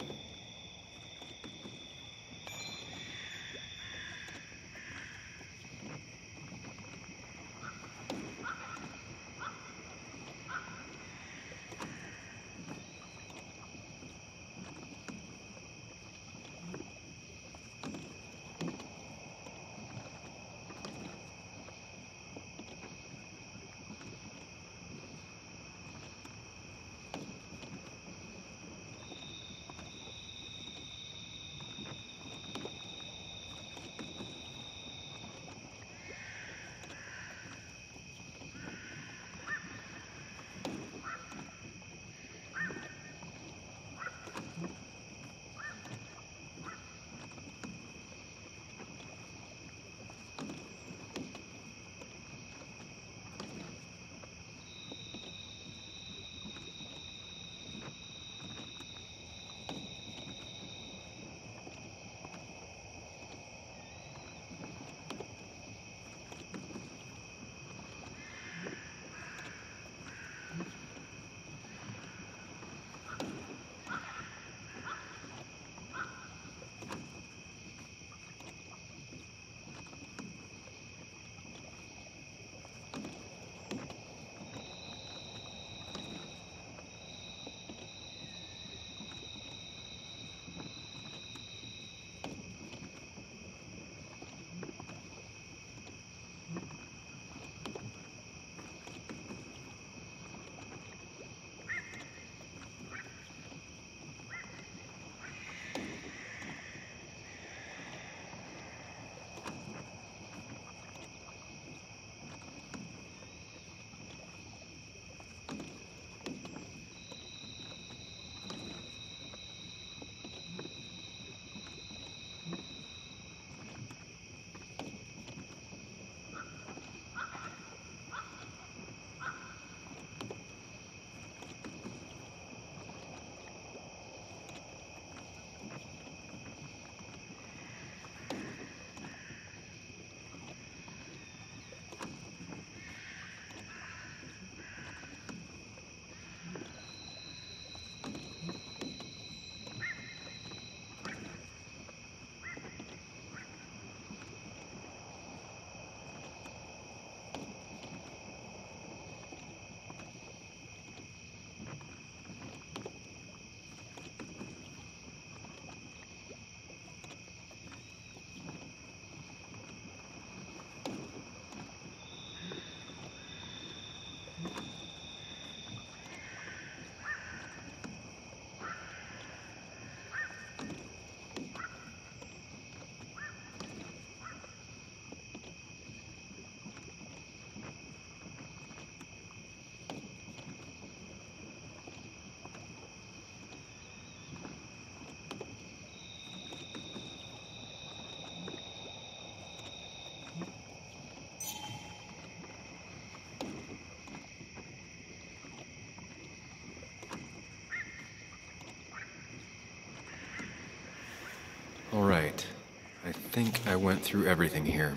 think I went through everything here.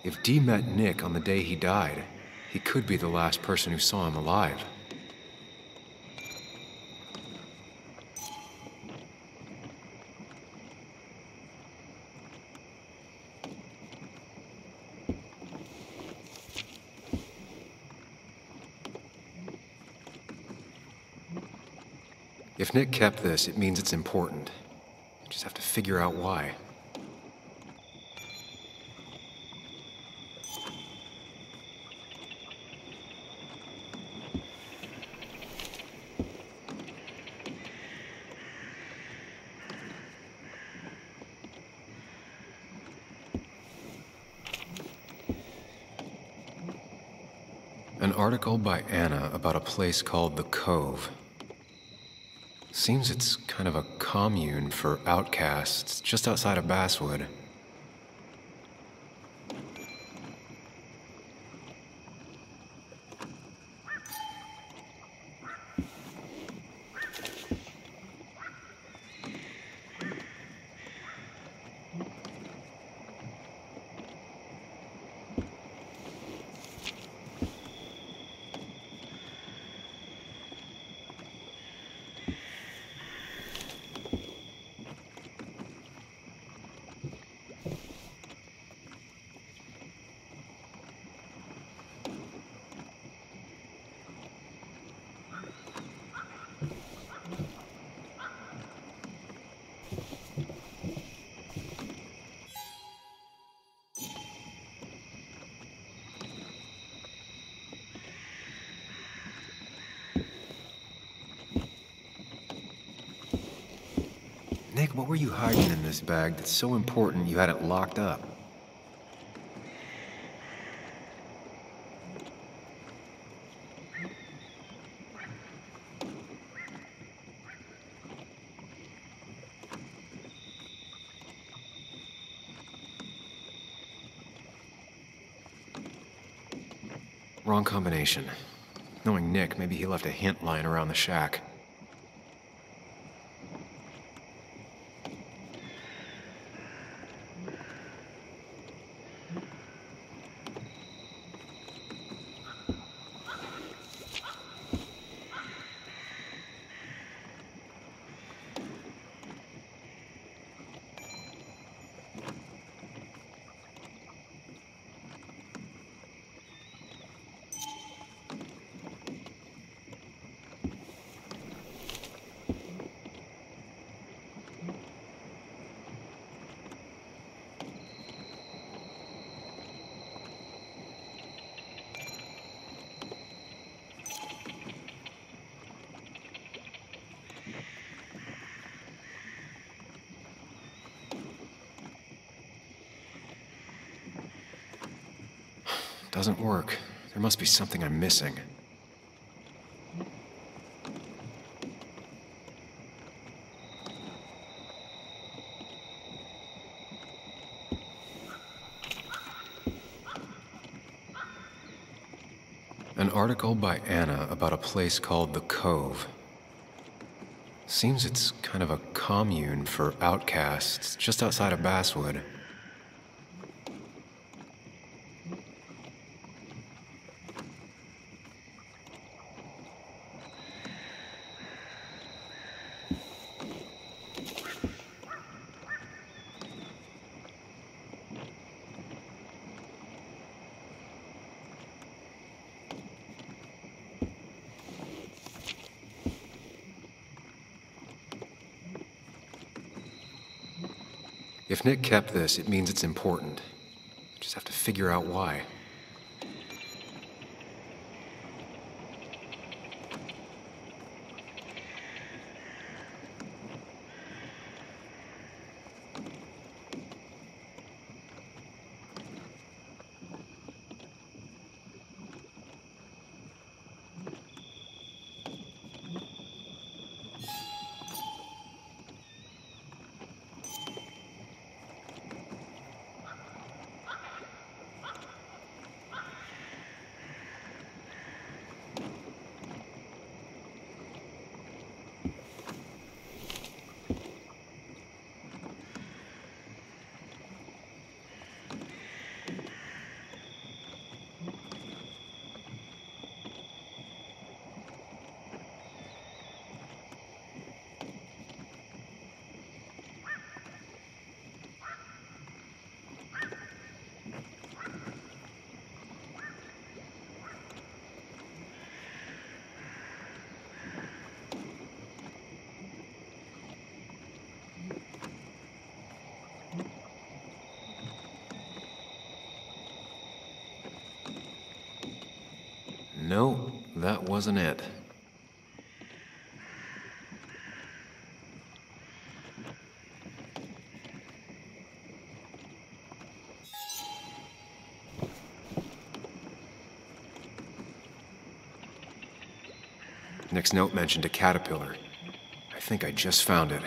If Dee met Nick on the day he died, he could be the last person who saw him alive. If Nick kept this, it means it's important. You just have to figure out why. An article by Anna about a place called the Cove. Seems it's kind of a commune for outcasts just outside of Basswood. Nick, what were you hiding in this bag that's so important you had it locked up? Wrong combination. Knowing Nick, maybe he left a hint lying around the shack. Doesn't work. There must be something I'm missing. An article by Anna about a place called the Cove. Seems it's kind of a commune for outcasts just outside of Basswood. If Nick kept this, it means it's important. You just have to figure out why. No, that wasn't it. Nick's note mentioned a caterpillar. I think I just found it.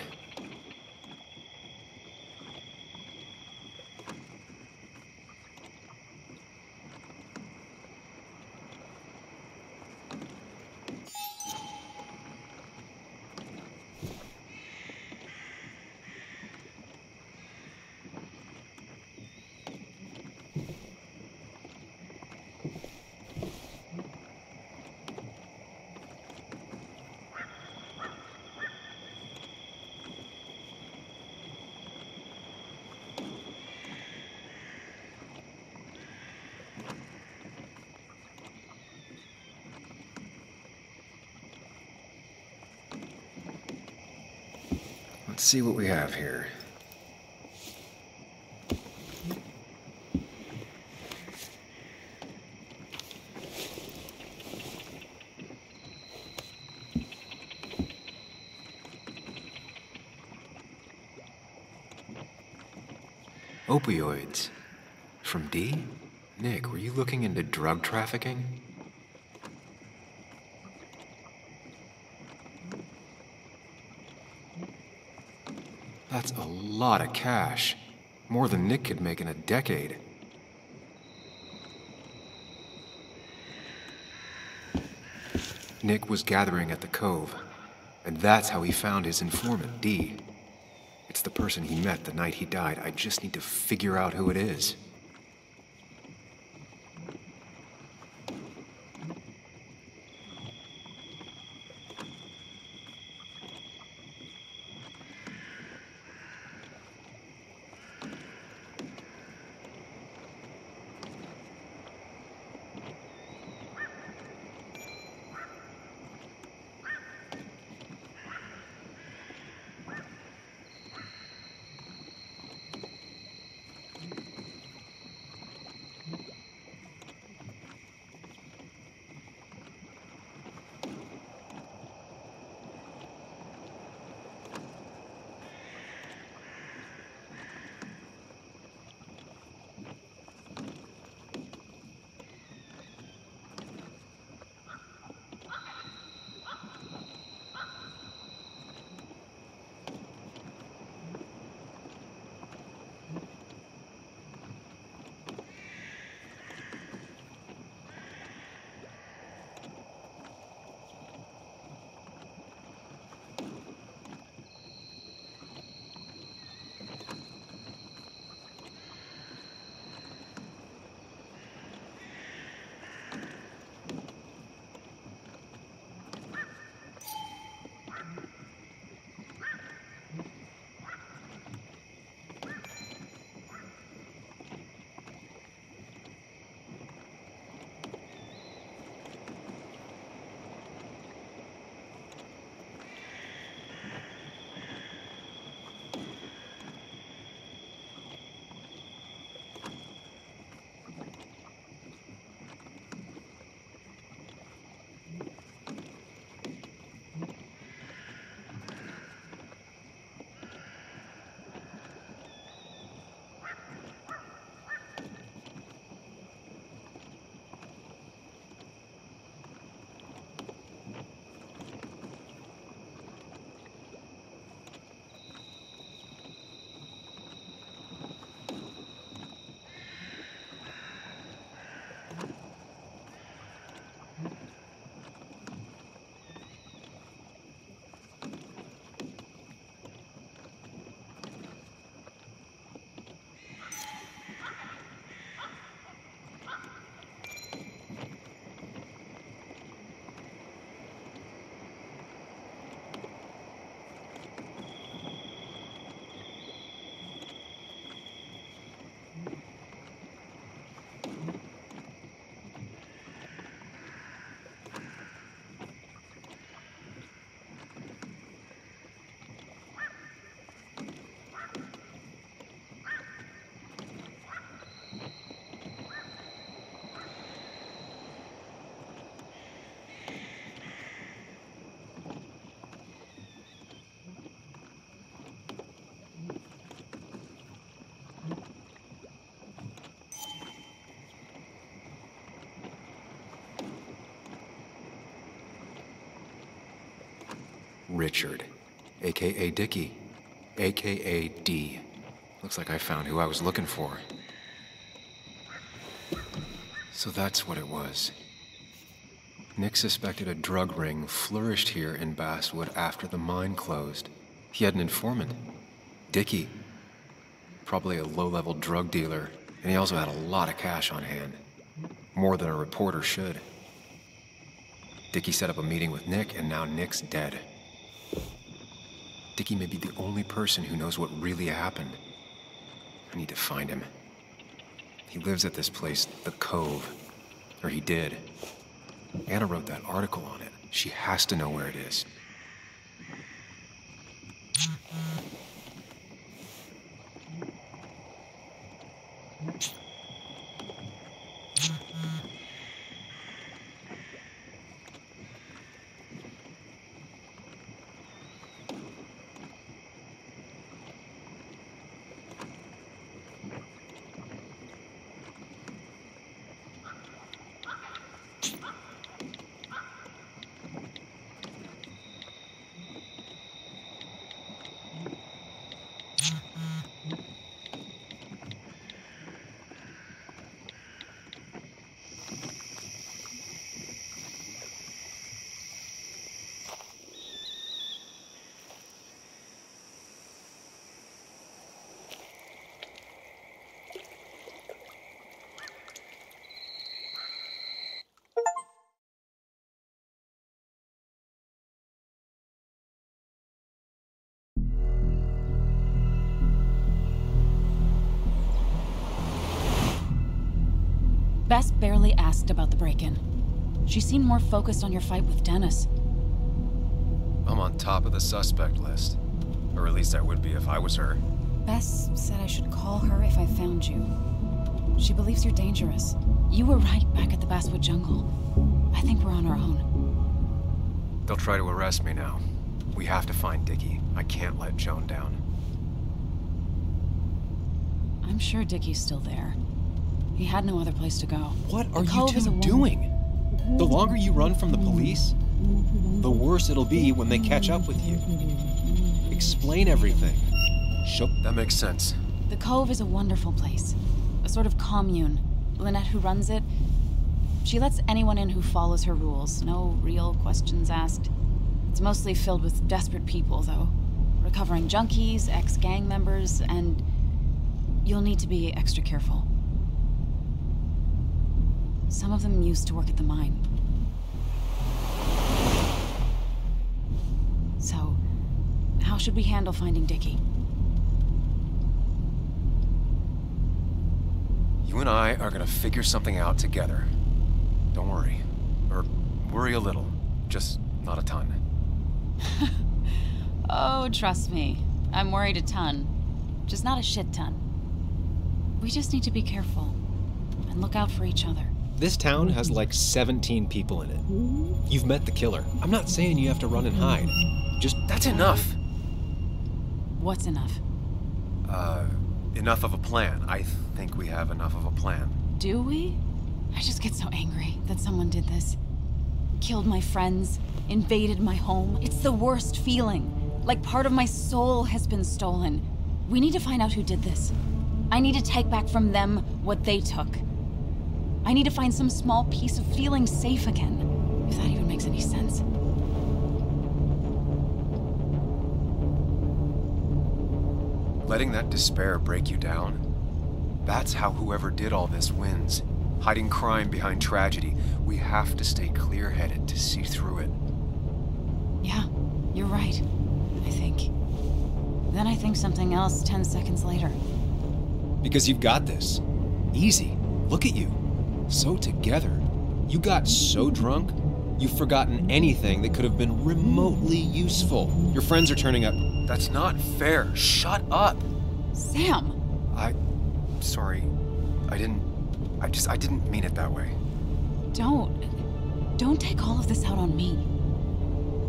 Let's see what we have here. Opioids. From D? Nick, were you looking into drug trafficking? That's a lot of cash. More than Nick could make in a decade. Nick was gathering at the Cove, and that's how he found his informant, D. It's the person he met the night he died. I just need to figure out who it is. Richard, aka Dickie, aka D. Looks like I found who I was looking for. So that's what it was. Nick suspected a drug ring flourished here in Basswood after the mine closed. He had an informant, Dickie. Probably a low-level drug dealer, and he also had a lot of cash on hand. More than a reporter should. Dickie set up a meeting with Nick, and now Nick's dead. Dickie may be the only person who knows what really happened. I need to find him. He lives at this place, the Cove. Or he did. Anna wrote that article on it. She has to know where it is. Bess barely asked about the break-in. She seemed more focused on your fight with Dennis. I'm on top of the suspect list. Or at least I would be if I was her. Bess said I should call her if I found you. She believes you're dangerous. You were right back at the Basswood jungle. I think we're on our own. They'll try to arrest me now. We have to find Dickie. I can't let Joan down. I'm sure Dickie's still there. He had no other place to go. What are you two doing? The longer you run from the police, the worse it'll be when they catch up with you. Explain everything. That makes sense. The Cove is a wonderful place. A sort of commune. Lynette, who runs it, she lets anyone in who follows her rules. No real questions asked. It's mostly filled with desperate people, though. Recovering junkies, ex-gang members, and you'll need to be extra careful. Some of them used to work at the mine. So, how should we handle finding Dickie? You and I are gonna figure something out together. Don't worry. Or worry a little. Just not a ton. Oh, trust me. I'm worried a ton. Just not a shit ton. We just need to be careful. And look out for each other. This town has like 17 people in it. You've met the killer. I'm not saying you have to run and hide. Just... That's enough! What's enough? Enough of a plan. I think we have enough of a plan. Do we? I just get so angry that someone did this. Killed my friends, invaded my home. It's the worst feeling. Like part of my soul has been stolen. We need to find out who did this. I need to take back from them what they took. I need to find some small piece of feeling safe again, if that even makes any sense. Letting that despair break you down? That's how whoever did all this wins. Hiding crime behind tragedy. We have to stay clear-headed to see through it. Yeah, you're right, I think. Then I think something else 10 seconds later. Because you've got this. Easy. Look at you. So together. You got so drunk, you've forgotten anything that could have been remotely useful. Your friends are turning up. That's not fair. Shut up! Sam! Sorry. I didn't mean it that way. Don't take all of this out on me.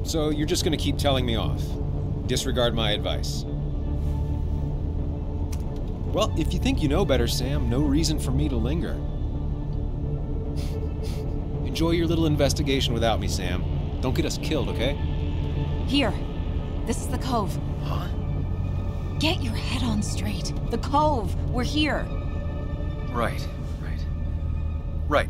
So you're just gonna keep telling me off? Disregard my advice? Well, if you think you know better, Sam, no reason for me to linger. Enjoy your little investigation without me, Sam. Don't get us killed, okay? Here, This is the Cove. Huh? Get your head on straight. The Cove. We're here. Right. Right.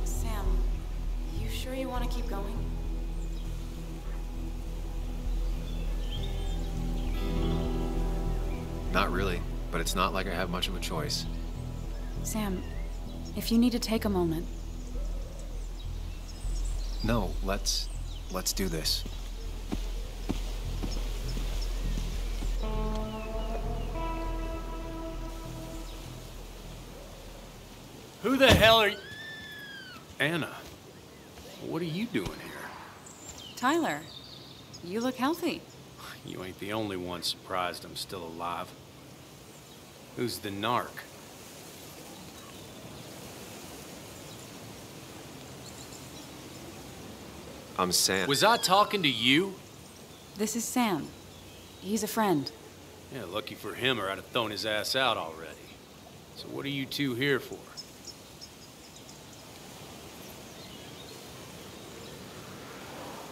Sam, you sure you want to keep going? Not really, but it's not like I have much of a choice. Sam, if you need to take a moment. No, let's do this. Who the hell are you? Anna, what are you doing here? Tyler, you look healthy. You ain't the only one surprised I'm still alive. Who's the narc? I'm Sam. Was I talking to you? This is Sam. He's a friend. Yeah, lucky for him or I'd have thrown his ass out already. So what are you two here for?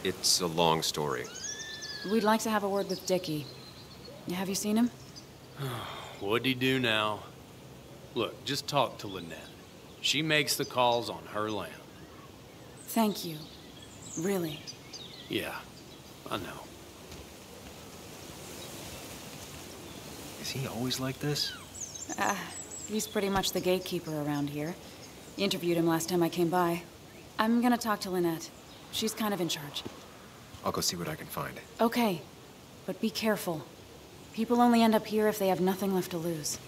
It's a long story. We'd like to have a word with Dickie. Have you seen him? What'd he do now? Look, just talk to Lynette. She makes the calls on her land. Thank you. Really. Yeah, I know. Is he always like this? He's pretty much the gatekeeper around here. Interviewed him last time I came by. I'm gonna talk to Lynette. She's kind of in charge. I'll go see what I can find. Okay, but be careful. People only end up here if they have nothing left to lose.